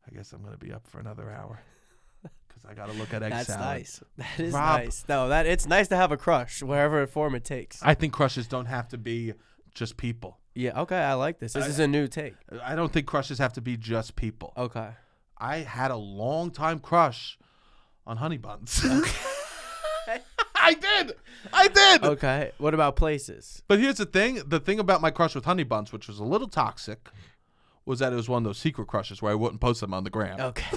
S1: I guess I'm gonna be up for another hour because I gotta look at egg salad.
S2: That's nice. That is nice. No, it's nice to have a crush, wherever form it takes.
S1: I think crushes don't have to be just people.
S2: Yeah. Okay. I like this. This is a new take.
S1: I don't think crushes have to be just people.
S2: Okay.
S1: I had a long time crush on honey buns.
S2: Okay.
S1: I did.
S2: Okay. What about places?
S1: But here's the thing. The thing about my crush with honey buns, which was a little toxic, was that it was one of those secret crushes where I wouldn't post them on the gram.
S2: Okay.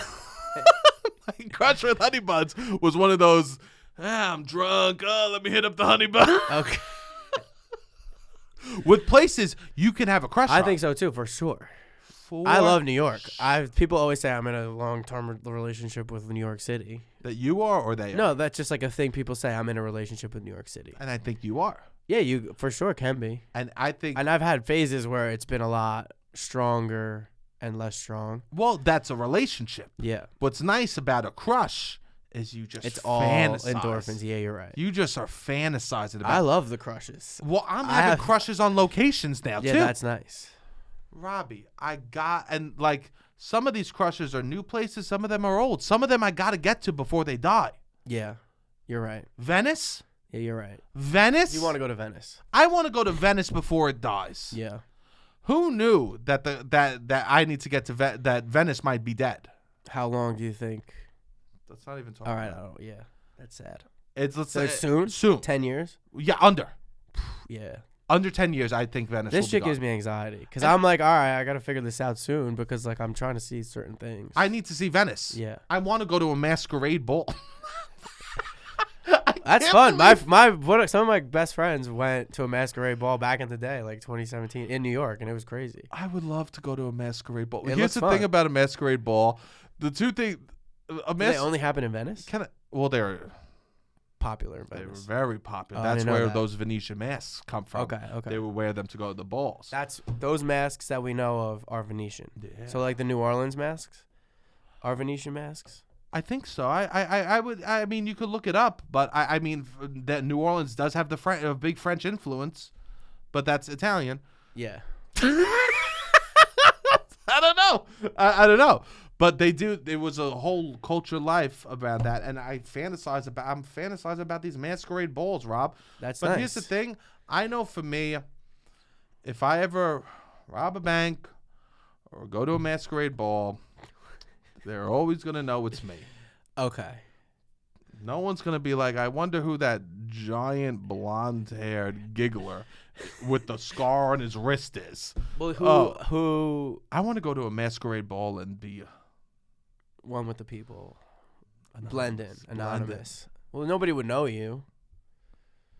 S1: My crush with honey buns was one of those, I'm drunk. Oh, let me hit up the honey bun.
S2: Okay.
S1: With places, you can have a crush on.
S2: I think so, too, for sure. I love New York. People always say I'm in a long-term relationship with New York City.
S1: That you are, or they are?
S2: No, that's just like a thing people say. I'm in a relationship with New York City.
S1: And I think you are.
S2: Yeah, you for sure can be.
S1: And I think...
S2: And I've had phases where it's been a lot stronger and less strong.
S1: Well, that's a relationship.
S2: Yeah.
S1: What's nice about a crush is you just
S2: It's all endorphins. Yeah, you're right.
S1: You just are fantasizing about
S2: I love the crushes.
S1: Well, I'm having crushes on locations now, too.
S2: Yeah, that's nice.
S1: Robbie, some of these crushes are new places. Some of them are old. Some of them I got to get to before they die.
S2: Yeah, you're right.
S1: Venice?
S2: Yeah, you're right.
S1: Venice?
S2: You want to go to Venice?
S1: I want to go to Venice before it dies.
S2: Yeah.
S1: Who knew that that I need to get to that Venice might be dead?
S2: How long do you think?
S1: That's not even talking.
S2: All right.
S1: About.
S2: Yeah, that's sad.
S1: Let's
S2: say
S1: soon.
S2: 10 years?
S1: Yeah, under.
S2: Yeah.
S1: Under 10 years, I think Venice.
S2: This shit gives me anxiety because I'm like, all right, I gotta figure this out soon because like I'm trying to see certain things.
S1: I need to see Venice.
S2: Yeah.
S1: I want to go to a masquerade ball.
S2: That's fun. Some of my best friends went to a masquerade ball back in the day, like 2017 in New York, and it was crazy.
S1: I would love to go to a masquerade ball.
S2: Here's
S1: the thing about a masquerade ball. The two things.
S2: They only happen in Venice?
S1: They're
S2: popular in Venice.
S1: They were very popular. That's where those Venetian masks come from.
S2: Okay.
S1: They would wear them to go to the balls.
S2: Those masks that we know of are Venetian.
S1: Yeah.
S2: So like the New Orleans masks are Venetian masks?
S1: I think so. I mean, you could look it up, but I mean that New Orleans does have a big French influence, but that's Italian.
S2: Yeah.
S1: I don't know. I don't know. But they do. There was a whole culture life about that, and I'm fantasizing about these masquerade balls, Rob.
S2: That's
S1: but
S2: nice.
S1: here's the thing. I know for me, if I ever rob a bank or go to a masquerade ball, they're always gonna know it's me.
S2: Okay.
S1: No one's gonna be like, I wonder who that giant blonde-haired giggler with the scar on his wrist is.
S2: Well, who
S1: I want to go to a masquerade ball and be
S2: one with the people?
S1: anonymous.
S2: Blend in, anonymous. Well, nobody would know you.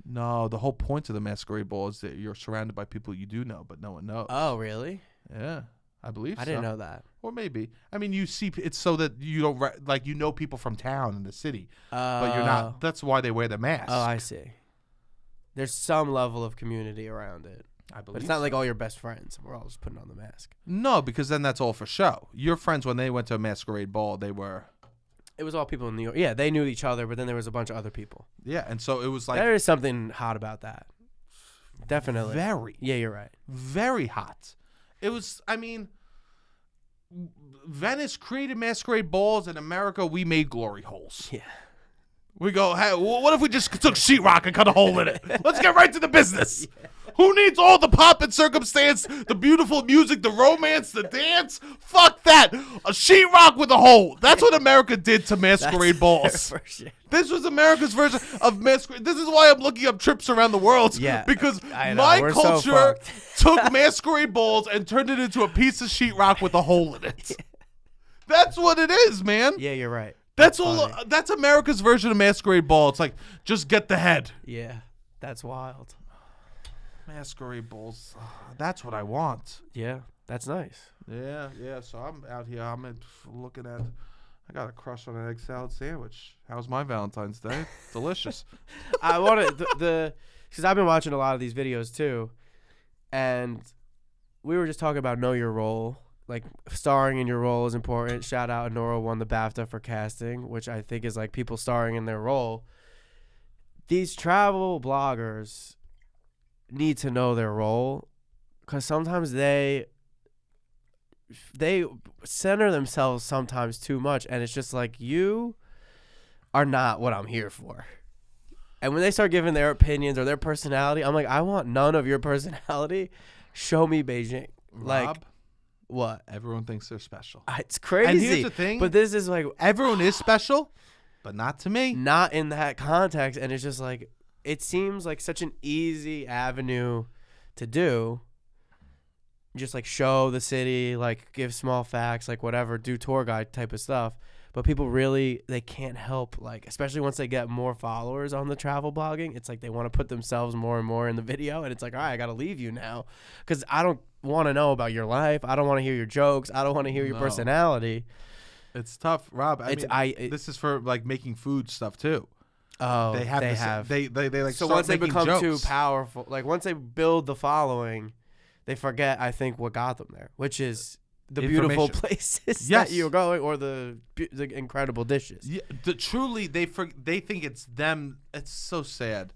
S1: No, the whole point of the masquerade ball is that you're surrounded by people you do know, but no one knows.
S2: Oh, really?
S1: Yeah, I believe
S2: I
S1: so.
S2: didn't know that.
S1: Or maybe. I mean, you see, it's so that you don't, like, you know people from town and the city, but you're not. That's why they wear the mask.
S2: Oh, I see. There's some level of community around it.
S1: I believe
S2: But it's not
S1: so.
S2: like all your best friends. We're all just putting on the mask.
S1: No, because then that's all for show. Your friends, when they went to a masquerade ball, they were.
S2: It was all people in New York. Yeah, they knew each other, but then there was a bunch of other people.
S1: Yeah, and so it was like.
S2: There is something hot about that. Definitely.
S1: Very.
S2: Yeah, you're right.
S1: Very hot. It was, I mean, Venice created masquerade balls. In America, we made glory holes.
S2: Yeah.
S1: We go, hey, what if we just took sheetrock and cut a hole in it? Let's get right to the business. Yeah. Who needs all the pomp and circumstance, the beautiful music, the romance, the dance? Fuck that. A sheetrock with a hole. That's what America did to masquerade balls. This was America's version of masquerade. This is why I'm looking up trips around the world.
S2: Yeah,
S1: because my culture took masquerade balls and turned it into a piece of sheetrock with a hole in it. Yeah. That's what it is, man.
S2: Yeah, you're right.
S1: That's all. That's America's version of masquerade ball. It's like, just get the head.
S2: Yeah, that's wild.
S1: Masquerade balls. That's what I want.
S2: Yeah, that's nice.
S1: Yeah. So I'm out here. I'm looking at. I got a crush on an egg salad sandwich. How's my Valentine's Day? Delicious.
S2: I wanted because I've been watching a lot of these videos too, and we were just talking about know your role. Like, starring in your role is important. Shout out, Nora won the BAFTA for casting, which I think is like people starring in their role. These travel bloggers need to know their role, because sometimes they center themselves sometimes too much, and it's just like, you are not what I'm here for. And when they start giving their opinions or their personality, I'm like, I want none of your personality. Show me Beijing.
S1: Rob,
S2: like, what?
S1: Everyone thinks they're special.
S2: It's crazy.
S1: And here's the thing.
S2: But this is like,
S1: everyone is special, but not to me.
S2: Not in that context. And it's just like, it seems like such an easy avenue to do. Just like show the city, like give small facts, like whatever, do tour guide type of stuff. But people really, they can't help, like, especially once they get more followers on the travel blogging, it's like they want to put themselves more and more in the video. And it's like, all right, I got to leave you now, because I don't want to know about your life. I don't want to hear your jokes. I don't want to hear your personality.
S1: It's tough, Rob. This is for like making food stuff too.
S2: Oh,
S1: they like.
S2: So
S1: start
S2: once they
S1: making
S2: become
S1: jokes.
S2: too powerful, like once they build the following, they forget, I think, what got them there, which is the beautiful places that you're going, or the incredible dishes.
S1: Yeah, truly, they think it's them. It's so sad.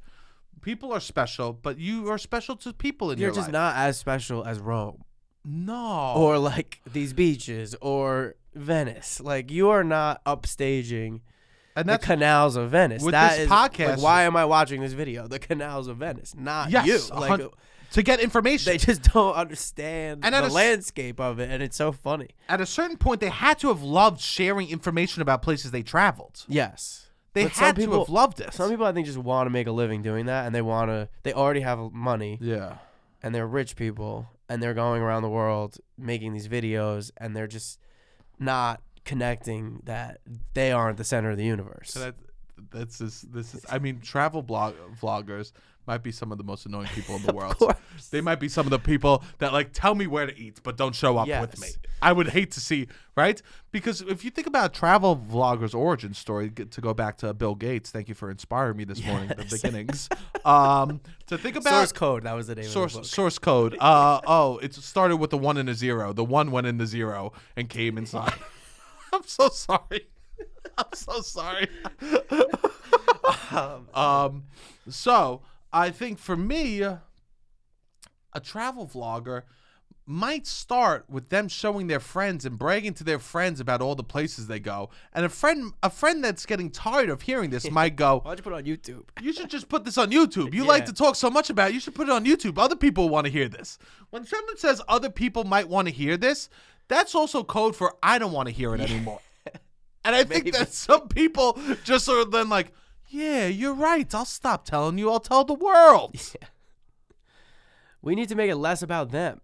S1: People are special, but you are special to people in your life.
S2: You're just not as special as Rome.
S1: No.
S2: Or like these beaches or Venice. Like, you are not upstaging the canals of Venice.
S1: With
S2: that
S1: this
S2: is,
S1: podcast,
S2: like, why am I watching this video? The canals of Venice, not you. Like,
S1: to get information.
S2: They just don't understand the landscape of it, and it's so funny.
S1: At a certain point, they had to have loved sharing information about places they traveled.
S2: Yes.
S1: They had to have loved it.
S2: Some people, I think, just want to make a living doing that, and they already have money.
S1: Yeah.
S2: And they're rich people, and they're going around the world making these videos, and they're just not connecting that they aren't the center of the universe.
S1: So this is. I mean, travel vloggers might be some of the most annoying people in the world. They might be some of the people that like tell me where to eat, but don't show up with me. I would hate to see, right? Because if you think about travel vloggers' origin story, to go back to Bill Gates, thank you for inspiring me this morning, the beginnings. To think about
S2: Source Code, that was the name of the book.
S1: Source Code. It started with a 1 and a 0. The 1 went in the 0 and came inside. I'm so sorry. So I think for me, a travel vlogger, might start with them showing their friends and bragging to their friends about all the places they go. And a friend that's getting tired of hearing this might go,
S2: why don't you put it on YouTube?
S1: you should just put this on YouTube. You like to talk so much about it, you should put it on YouTube. Other people want to hear this. When someone says other people might want to hear this, that's also code for I don't want to hear it anymore. And I think that some people just are then like, yeah, you're right. I'll stop telling you. I'll tell the world.
S2: Yeah. We need to make it less about them.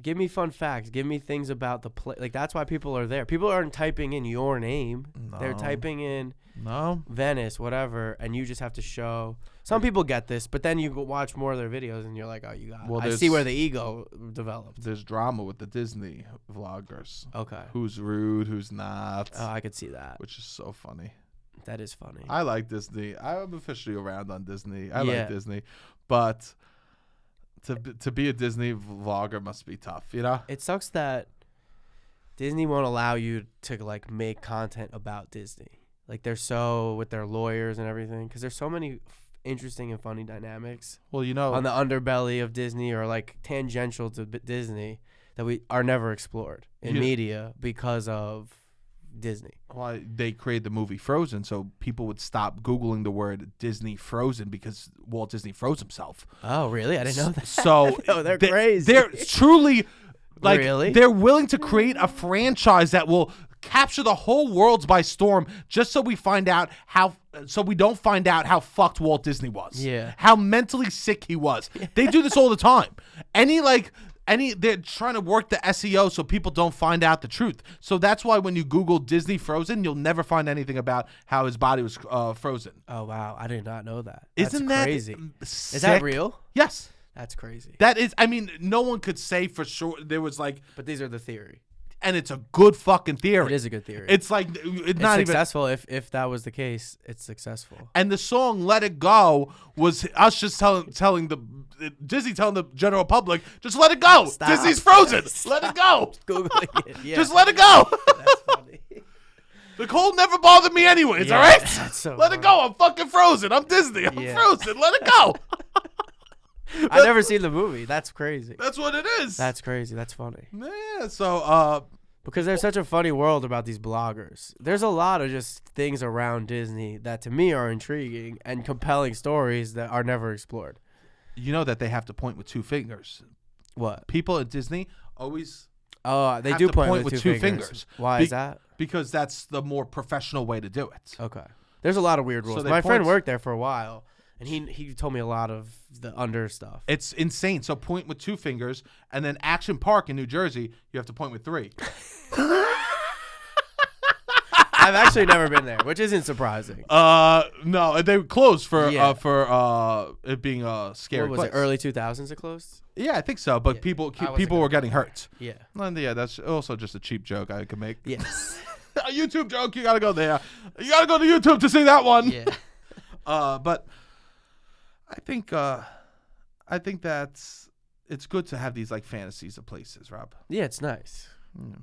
S2: Give me fun facts. Give me things about the place. Like, that's why people are there. People aren't typing in your name.
S1: No.
S2: They're typing in
S1: No.
S2: Venice, whatever, and you just have to show. Some people get this, but then you go watch more of their videos, and you're like, oh, you got it. I see where the ego developed.
S1: There's drama with the Disney vloggers.
S2: Okay.
S1: Who's rude, who's not.
S2: Oh, I could see that.
S1: Which is so funny.
S2: That is funny.
S1: I like Disney. I'm officially around on Disney. I
S2: Yeah.
S1: like Disney. But to be a Disney vlogger must be tough, you know?
S2: It sucks that Disney won't allow you to, like, make content about Disney. Like, they're so, with their lawyers and everything, because there's so many interesting and funny dynamics
S1: Well, you know,
S2: on the underbelly of Disney, or, like, tangential to Disney, that we are never explored in media because of Disney.
S1: why they created the movie Frozen, so people would stop Googling the word Disney Frozen because Walt Disney froze himself.
S2: Oh, really? I didn't know that.
S1: So
S2: No, they're crazy.
S1: They're truly, like,
S2: Really?
S1: they're willing to create a franchise that will capture the whole world by storm just so we find out so we don't find out how fucked Walt Disney was.
S2: Yeah.
S1: How mentally sick he was. They do this all the time. They're trying to work the SEO so people don't find out the truth. So that's why when you Google Disney Frozen, you'll never find anything about how his body was frozen.
S2: Oh, wow. I did not know that.
S1: Isn't
S2: That's
S1: that
S2: crazy.
S1: sick?
S2: Is that real?
S1: Yes.
S2: That's crazy.
S1: That is, I mean, no one could say for sure. There was like,
S2: But these are the theory.
S1: and it's a good fucking theory.
S2: It is a good theory.
S1: It's like, it's not even
S2: successful. If that was the case, it's successful.
S1: And the song "Let It Go" was us just telling the Disney telling the general public, just let it go.
S2: Stop.
S1: Disney's frozen. Let it go.
S2: Googling it. Yeah.
S1: Just let it go.
S2: That's funny.
S1: The cold never bothered me anyways.
S2: Yeah,
S1: all right.
S2: that's so
S1: Let it go. I'm fucking frozen. I'm Disney. I'm
S2: Yeah.
S1: frozen. Let it go.
S2: I've never seen the movie. That's crazy.
S1: That's what it is.
S2: That's crazy. That's funny.
S1: Yeah. So
S2: Because there's such a funny world about these bloggers. There's a lot of just things around Disney that to me are intriguing and compelling stories that are never explored.
S1: you know that they have to point with two fingers.
S2: What?
S1: People at Disney always
S2: They
S1: have
S2: do
S1: to
S2: point with two fingers. Why is that?
S1: because that's the more professional way to do it.
S2: Okay. There's a lot of weird rules.
S1: they
S2: My friend
S1: point-
S2: worked there for a while, and he told me a lot of the under stuff.
S1: It's insane. So point with two fingers, and then Action Park in New Jersey, you have to point with three.
S2: I've actually never been there, which isn't surprising.
S1: No, they closed for
S2: Yeah.
S1: it being a scary
S2: What was
S1: place.
S2: it? Early 2000s it closed?
S1: Yeah, I think so. But
S2: Yeah.
S1: people
S2: I wasn't
S1: people
S2: gonna
S1: were getting hurt.
S2: Yeah.
S1: And yeah, that's also just a cheap joke I could make.
S2: Yes.
S1: A YouTube joke. You gotta go there. You gotta go to YouTube to see that one.
S2: Yeah.
S1: But I think that's it's good to have these like fantasies of places, Rob.
S2: Yeah, it's nice.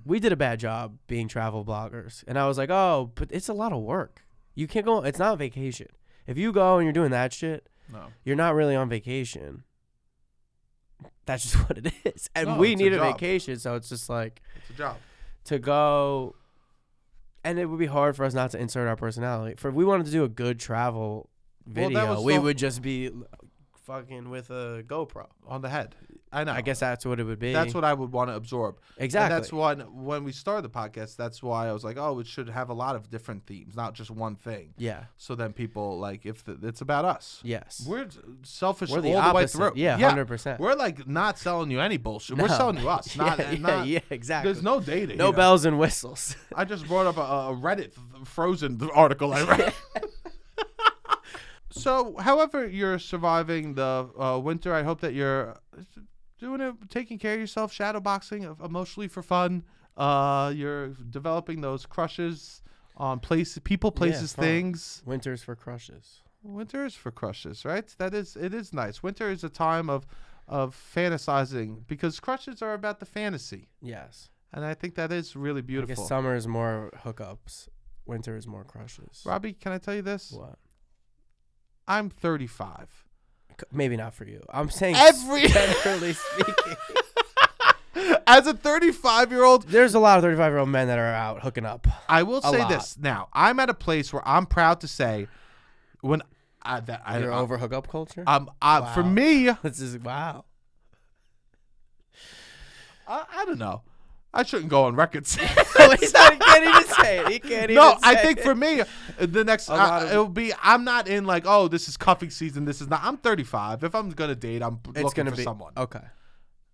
S2: We did a bad job being travel bloggers. And I was like, oh, but it's a lot of work. You can't go. It's not a vacation. If you go and you're doing that shit,
S1: No.
S2: you're not really on vacation. That's just what it is. And
S1: No,
S2: we
S1: it's a
S2: need a
S1: job.
S2: vacation. So it's just like
S1: It's a job.
S2: to go. And it would be hard for us not to insert our personality. If we wanted to do a good travel
S1: Well, that
S2: video,
S1: was
S2: we
S1: so-
S2: would just be fucking with a GoPro.
S1: On the head. I know.
S2: I guess that's what it would be.
S1: That's what I would want to absorb.
S2: Exactly.
S1: And that's when we started the podcast, that's why I was like, oh, it should have a lot of different themes, not just one thing.
S2: Yeah.
S1: So then people, like, it's about us.
S2: Yes.
S1: We're selfish
S2: We're the
S1: all the way
S2: opposite.
S1: through.
S2: Yeah, 100%.
S1: We're, like, not selling you any bullshit. We're
S2: No.
S1: selling you us.
S2: Yeah, exactly.
S1: There's no data.
S2: No
S1: here.
S2: bells and whistles.
S1: I just brought up a Reddit Frozen article I read. So, however you're surviving the winter, I hope that you're doing it, taking care of yourself, shadowboxing emotionally for fun. You're developing those crushes on people, places,
S2: fun.
S1: things.
S2: Winter's for crushes.
S1: Winter is for crushes, right? It is nice. Winter is a time of fantasizing because crushes are about the fantasy,
S2: Yes.
S1: and I think that is really
S2: I
S1: beautiful.
S2: guess summer is more hookups. Winter is more crushes.
S1: Robbie, can I tell you this?
S2: What?
S1: I'm 35.
S2: Maybe not for you. I'm saying
S1: Every-
S2: generally speaking.
S1: As a 35-year-old,
S2: There's a lot of 35-year-old men that are out hooking up.
S1: I will say
S2: lot.
S1: this. Now, I'm at a place where I'm proud to say when
S2: You're over hookup culture?
S1: For me,
S2: This is wow.
S1: I don't know. I shouldn't go on record saying
S2: He can't even say it. He can't even
S1: no,
S2: say
S1: I think
S2: it.
S1: for me, the next it'll be. I'm not in like, oh, this is cuffing season. This is not. I'm 35. If I'm gonna date, I'm looking for someone.
S2: Okay.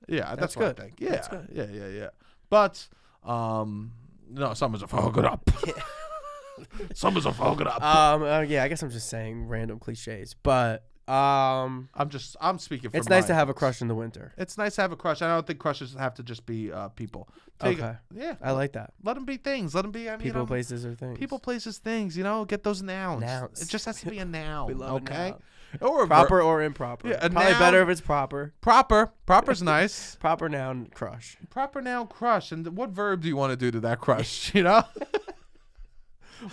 S1: Yeah, that's
S2: good.
S1: what I think. Yeah,
S2: That's good.
S1: yeah. But no, someone's a fucking up. Someone's a fucking up.
S2: Yeah, I guess I'm just saying random cliches, but
S1: I'm speaking.
S2: It's nice to have a crush in the winter.
S1: It's nice to have a crush. I don't think crushes have to just be people.
S2: Okay.
S1: Yeah,
S2: I like that.
S1: Let them be things. Let them be.
S2: People, places, or things.
S1: People, places, things. You know, get those nouns.
S2: Nouns.
S1: It just has to be a noun.
S2: We love
S1: okay.
S2: a noun.
S1: Or
S2: Proper or improper.
S1: Yeah, a
S2: Probably
S1: noun-
S2: better if it's proper.
S1: Proper's nice.
S2: Proper noun crush.
S1: Proper noun crush. And what verb do you want to do to that crush? You know.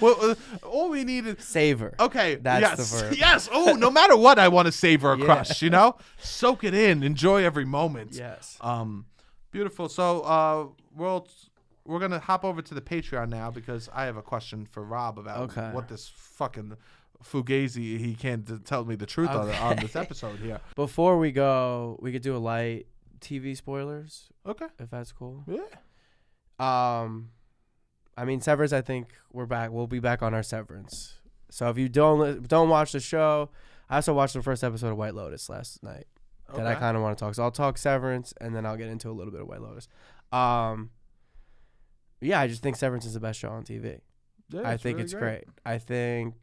S1: Well, all we need is
S2: Savor.
S1: Okay,
S2: That's
S1: yes,
S2: the verb.
S1: Yes. Oh, no matter what, I want to savor a
S2: Yeah.
S1: crush. You know, soak it in, enjoy every moment.
S2: Yes.
S1: Beautiful. So, we're gonna hop over to the Patreon now because I have a question for Rob about what this fucking fugazi he can't tell me the truth on this episode here.
S2: Before we go, we could do a light TV spoilers.
S1: Okay.
S2: If that's cool.
S1: Yeah.
S2: I mean, Severance, I think we're back. We'll be back on our Severance. So if you don't watch the show, I also watched the first episode of White Lotus last night that I kind of want to talk. So I'll talk Severance, and then I'll get into a little bit of White Lotus. Yeah, I just think Severance is the best show on TV.
S1: Yeah,
S2: I think it's great. I think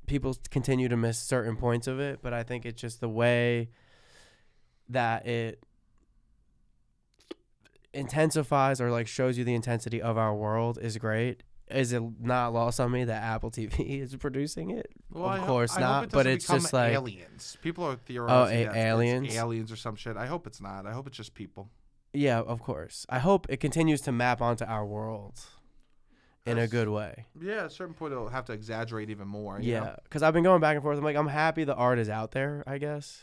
S2: people continue to miss certain points of it, but I think it's just the way that it intensifies or like shows you the intensity of our world is great. Is it not lost on me that Apple TV is producing it?
S1: Well,
S2: of course
S1: I
S2: not.
S1: hope it
S2: But
S1: doesn't
S2: it's
S1: become
S2: just like
S1: aliens. People are theorizing that
S2: aliens,
S1: it's aliens or some shit. I hope it's not. I hope it's just people.
S2: Yeah, of course. I hope it continues to map onto our world in a good way.
S1: Yeah, at a certain point it'll have to exaggerate even more.
S2: Yeah, because I've been going back and forth. I'm like, I'm happy the art is out there, I guess.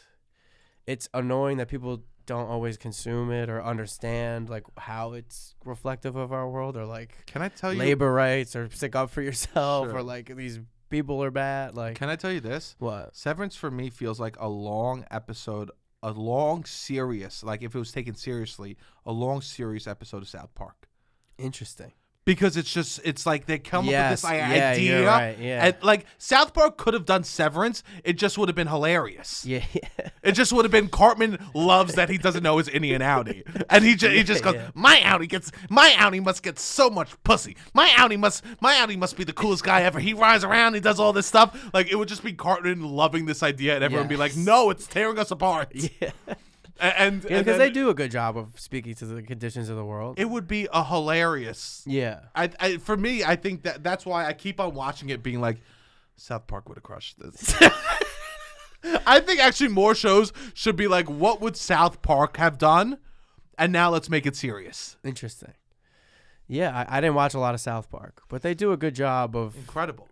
S2: It's annoying that people don't always consume it or understand like how it's reflective of our world, or like
S1: can I tell you
S2: labor rights or stick up for yourself,
S1: Sure.
S2: or like these people are bad. Like,
S1: can I tell you this?
S2: What?
S1: Severance for me feels like a long episode, a long serious, like if it was taken seriously, a long serious episode of South Park.
S2: Interesting.
S1: Because it's like they come up with this idea.
S2: You're right, yeah.
S1: And like South Park could have done Severance. It just would have been hilarious.
S2: Yeah.
S1: It just would have been Cartman loves that he doesn't know his innie and outie. And he just goes, my outie must get so much pussy. My outie must be the coolest guy ever. He rides around, he does all this stuff. Like it would just be Cartman loving this idea and everyone be like, no, it's tearing us apart.
S2: Yeah.
S1: And
S2: because they do a good job of speaking to the conditions of the world.
S1: It would be a hilarious.
S2: Yeah.
S1: For me, I think that's why I keep on watching it, being like, South Park would have crushed this. I think actually more shows should be like, what would South Park have done? And now let's make it serious.
S2: Interesting. Yeah, I didn't watch a lot of South Park, but they do a good job of
S1: incredible.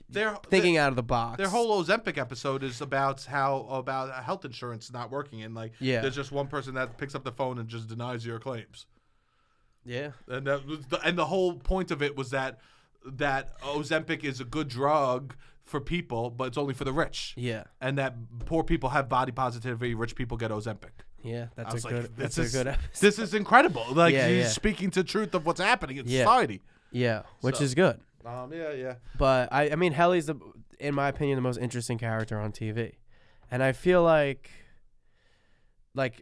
S2: They're thinking out of the box.
S1: Their whole Ozempic episode is about health insurance not working, and like there's just one person that picks up the phone and just denies your claims.
S2: Yeah,
S1: and the whole point of it was that Ozempic is a good drug for people, but it's only for the rich.
S2: Yeah,
S1: and that poor people have body positivity, rich people get Ozempic.
S2: Yeah, that's a good episode.
S1: This is incredible. Like he's speaking to the truth of what's happening in society.
S2: Yeah, which is good.
S1: Yeah.
S2: But I mean, Helly's in my opinion, the most interesting character on TV, and I feel like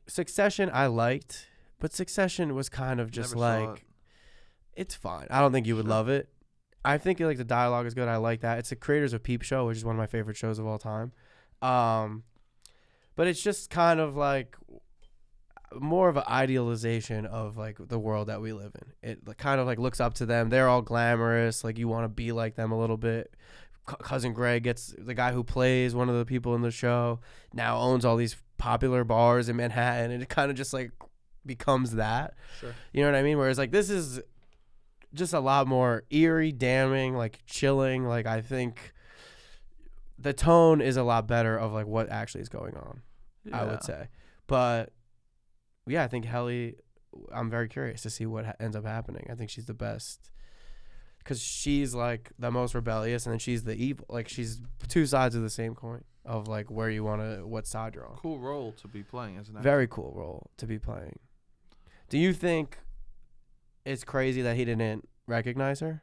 S2: Succession I liked, but Succession was kind of just it's fine. I don't think you would love it. I think like the dialogue is good. I like that. It's the creators of Peep Show, which is one of my favorite shows of all time. But it's just kind of like more of an idealization of like the world that we live in. It kind of like looks up to them. They're all glamorous. Like you want to be like them a little bit. Cousin Greg gets the guy who plays one of the people in the show now owns all these popular bars in Manhattan, and it kind of just like becomes that.
S1: Sure.
S2: You know what I mean? Whereas like this is just a lot more eerie, damning, like chilling. Like I think the tone is a lot better of like what actually is going on. I would say, but yeah, I think Helly I'm very curious to see what ends up happening. I think she's the best because she's like the most rebellious, and then she's the evil. Like she's two sides of the same coin of like where you want to, what side you're on.
S1: Cool role to be playing, isn't it?
S2: Very cool role to be playing. Do you think it's crazy that he didn't recognize her?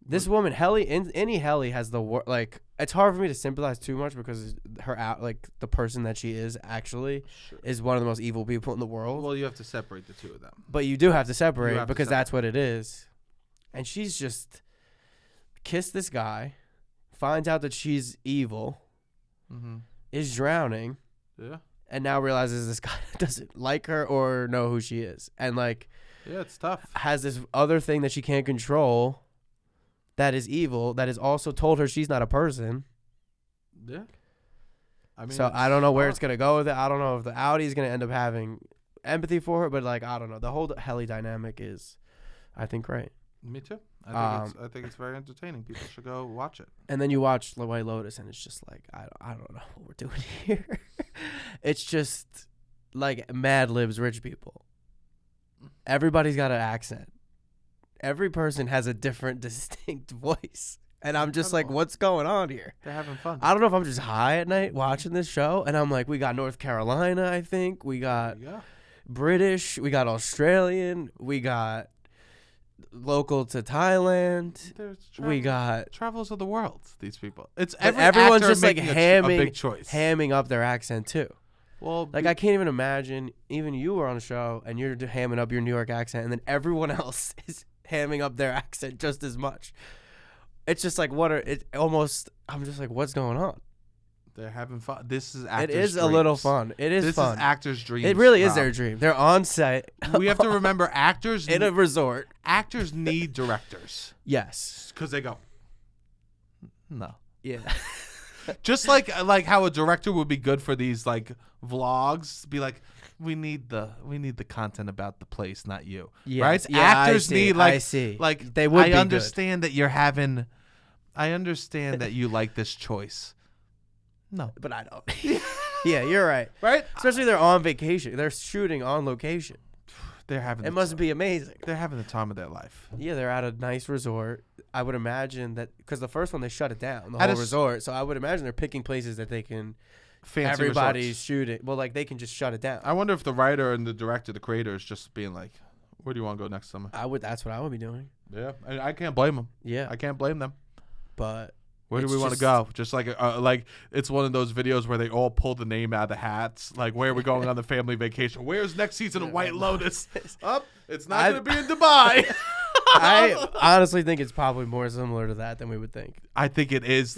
S2: This woman, Helly, any Helly has the like. It's hard for me to sympathize too much because her like the person that she is actually is one of the most evil people in the world.
S1: Well, you have to separate the two of them.
S2: But you do have to separate
S1: have to
S2: because
S1: separate.
S2: that's what it is. And she's just kissed this guy, finds out that she's evil, is drowning, and now realizes this guy doesn't like her or know who she is, and like,
S1: yeah, it's tough. Has
S2: this other thing that she can't control. That is evil. That is also told her she's not a person.
S1: Yeah. I mean,
S2: so I don't know where it's gonna go with it. I don't know if the Audi's gonna end up having empathy for her, but like I don't know. The whole Helly dynamic is, I think, great.
S1: Me too. I think it's very entertaining. People should go watch it.
S2: And then you watch White Lotus, and it's just like I don't know what we're doing here. It's just like Mad Libs rich people. Everybody's got an accent. Every person has a different, distinct voice. And I'm just like, what's going on here?
S1: They're having fun.
S2: I don't know if I'm just high at night watching this show. And I'm like, we got North Carolina, I think. We got British. We got Australian. We got local to Thailand. We got
S1: travels of the world, these people. It's
S2: everyone's just like
S1: a big choice.
S2: hamming up their accent, too.
S1: Well,
S2: like I can't even imagine, even you were on a show and you're hamming up your New York accent, and then everyone else is hamming up their accent just as much. It's just like I'm just like, what's going on?
S1: They're having fun. This is actors'
S2: It is
S1: dreams.
S2: a little fun. It is fun.
S1: This is actors' dreams.
S2: It really is their dream. They're on set.
S1: We have to remember actors
S2: in a resort.
S1: Actors need directors.
S2: Yes.
S1: Because they go, no.
S2: Yeah.
S1: Just like how a director would be good for these like vlogs, be like, we need the content about the place, not you. Yes. Right?
S2: Yeah,
S1: actors need like
S2: they would be
S1: understand that you're having. I understand that you like this choice. No,
S2: but I don't. Yeah, you're right.
S1: Right?
S2: Especially they're on vacation. They're shooting on location.
S1: They're having.
S2: It must be amazing.
S1: They're having the time of their life.
S2: Yeah, they're at a nice resort. I would imagine that because the first one they shut it down, the whole resort. So I would imagine they're picking places that they can.
S1: Fancy
S2: everybody's
S1: resorts.
S2: Shooting. Well, like they can just shut it down.
S1: I wonder if the writer and the director, the creator, is just being like, "Where do you want to go next summer?"
S2: That's what I would be doing.
S1: Yeah, I can't blame them.
S2: Yeah,
S1: I can't blame them.
S2: But
S1: where do we want to go? Just like it's one of those videos where they all pull the name out of the hats. Like, where are we going on the family vacation? Where's next season of White Lotus? It's not going to be in Dubai.
S2: I honestly think it's probably more similar to that than we would think.
S1: I think it is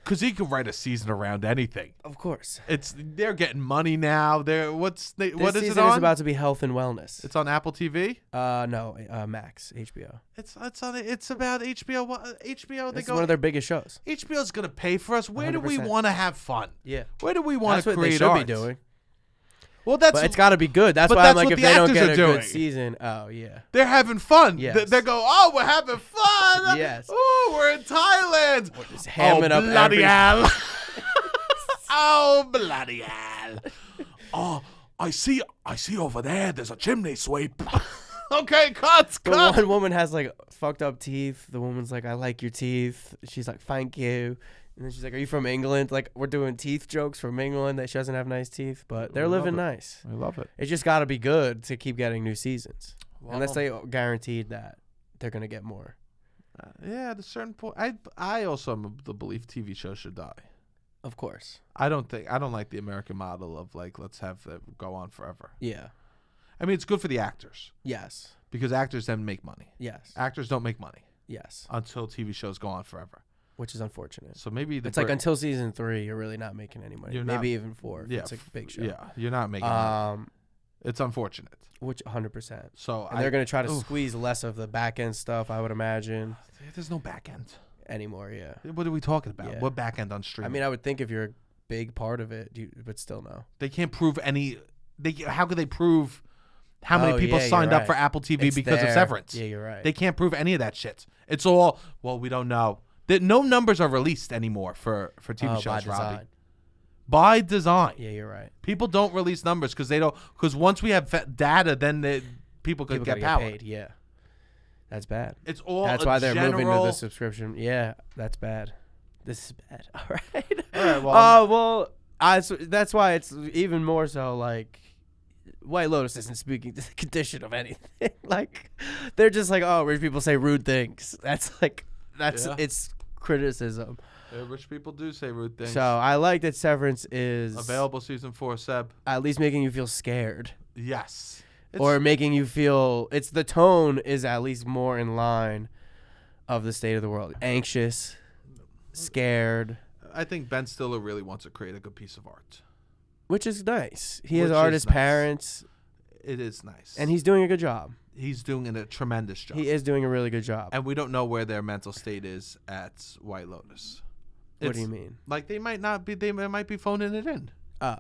S1: because he could write a season around anything.
S2: Of course,
S1: they're getting money now. What is it on?
S2: This season is about to be health and wellness.
S1: It's on Apple TV.
S2: No, Max, HBO.
S1: It's about HBO. HBO.
S2: It's one of their biggest shows.
S1: HBO's gonna pay for us. Where
S2: 100%.
S1: do we want to have fun?
S2: Yeah.
S1: Where do we want to create
S2: That's what they
S1: art?
S2: should be doing.
S1: Well,
S2: but it's got to be good. That's why I'm like, if they don't get a
S1: doing.
S2: good season, oh yeah,
S1: they're having fun.
S2: Yes.
S1: They go, oh, we're having fun.
S2: Yes.
S1: Oh, we're in Thailand.
S2: We're just hamming up
S1: bloody hell. Oh, bloody hell. Oh, I see over there. There's a chimney sweep. Okay, cut.
S2: One woman has like fucked up teeth. The woman's like, I like your teeth. She's like, thank you. And then she's like, are you from England? Like, we're doing teeth jokes from England that she doesn't have nice teeth, but they're living nice.
S1: I love it.
S2: It's just got to be good to keep getting new seasons. Well, unless they guaranteed that they're going to get more.
S1: Yeah, at a certain point. I also am of the belief TV shows should die.
S2: Of course.
S1: I don't like the American model of like, let's have it go on forever.
S2: Yeah.
S1: I mean, it's good for the actors.
S2: Yes.
S1: Because actors then make money.
S2: Yes.
S1: Actors don't make money.
S2: Yes.
S1: Until TV shows go on forever.
S2: Which is unfortunate.
S1: So maybe
S2: it's like until season 3, you're really not making any money. Maybe even 4. If it's a big show.
S1: Yeah, you're not making money. It's unfortunate.
S2: Which 100%.
S1: So
S2: they're going to try to squeeze less of the back end stuff, I would imagine.
S1: There's no back end
S2: anymore. Yeah.
S1: What are we talking about?
S2: Yeah.
S1: What back end on streaming?
S2: I mean, I would think if you're a big part of it, but still no.
S1: They can't prove any. How could they prove how many people signed up for Apple TV because of Severance?
S2: Yeah, you're right.
S1: They can't prove any of that shit. It's all, well, we don't know. No numbers are released anymore for TV shows, Robbie. by design.
S2: Yeah, you're right.
S1: People don't release numbers because they don't. Because once we have data, then people could
S2: People
S1: get
S2: gotta
S1: power.
S2: paid. Yeah, that's bad.
S1: It's all.
S2: That's why they're moving to the subscription. Yeah, that's bad. This is bad. All right.
S1: All right.
S2: That's why it's even more so like White Lotus isn't speaking to the condition of anything. Like they're just like, oh, rich people say rude things. It's criticism.
S1: Yeah, rich people do say rude things.
S2: So I like that Severance is
S1: available season 4, Seb.
S2: At least making you feel scared.
S1: Yes.
S2: Or making you feel the tone is at least more in line of the state of the world. Anxious, scared.
S1: I think Ben Stiller really wants to create a good piece of art.
S2: Which is nice. He has artist parents.
S1: It is nice.
S2: And he's doing a good job.
S1: He's doing a tremendous job.
S2: He is doing a really good job.
S1: And we don't know where their mental state is at White Lotus.
S2: What do you mean?
S1: Like they might not be. They might be phoning it in.
S2: Oh,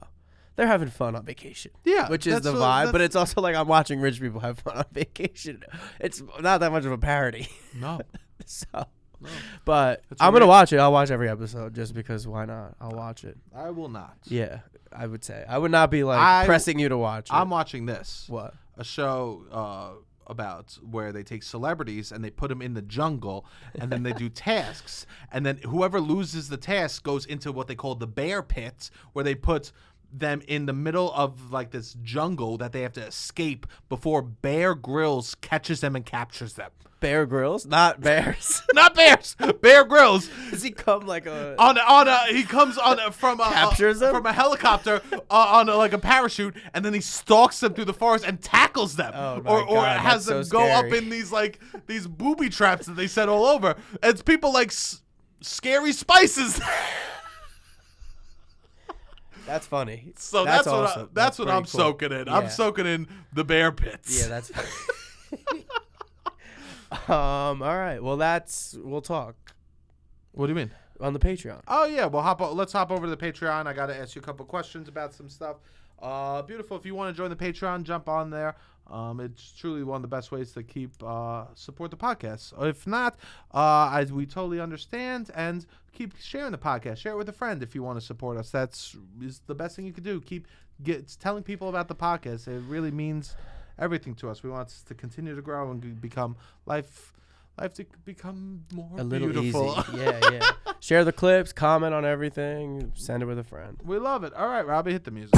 S2: they're having fun on vacation.
S1: Yeah,
S2: which is the vibe. But it's also like I'm watching rich people have fun on vacation. It's not that much of a parody.
S1: No.
S2: No. But I'm gonna watch it. I'll watch every episode just because. Why not? I'll watch it.
S1: I will not.
S2: Yeah, I would say I would not be like pressing you to watch it.
S1: I'm watching this.
S2: What?
S1: A show about where they take celebrities and they put them in the jungle and then they do tasks, and then whoever loses the task goes into what they call the bear pit, where they put them in the middle of like this jungle that they have to escape before Bear Grylls catches them and captures them.
S2: Bear Grylls, not bears.
S1: Not bears. Bear Grylls.
S2: Does he come like a
S1: he comes on from a
S2: captures them
S1: from a helicopter on like a parachute, and then he stalks them through the forest and tackles them, or has them go up in these booby traps that they set all over. It's people like Scary Spices.
S2: That's funny.
S1: So that's awesome. That's what I'm soaking in. Yeah. I'm soaking in the bear pits.
S2: Yeah, that's funny. All right. Well, we'll talk.
S1: What do you mean?
S2: On the Patreon.
S1: Oh yeah, let's hop over to the Patreon. I got to ask you a couple questions about some stuff. Beautiful. If you want to join the Patreon, jump on there. It's truly one of the best ways to keep support the podcast. If not, we totally understand, and keep sharing the podcast. Share it with a friend if you want to support us. That's the best thing you can do. Keep telling people about the podcast. It really means everything to us. We want us to continue to grow and become life to become more
S2: a little
S1: beautiful.
S2: Easy. Yeah. Share the clips, comment on everything, send it with a friend.
S1: We love it. All right, Robbie, hit the music.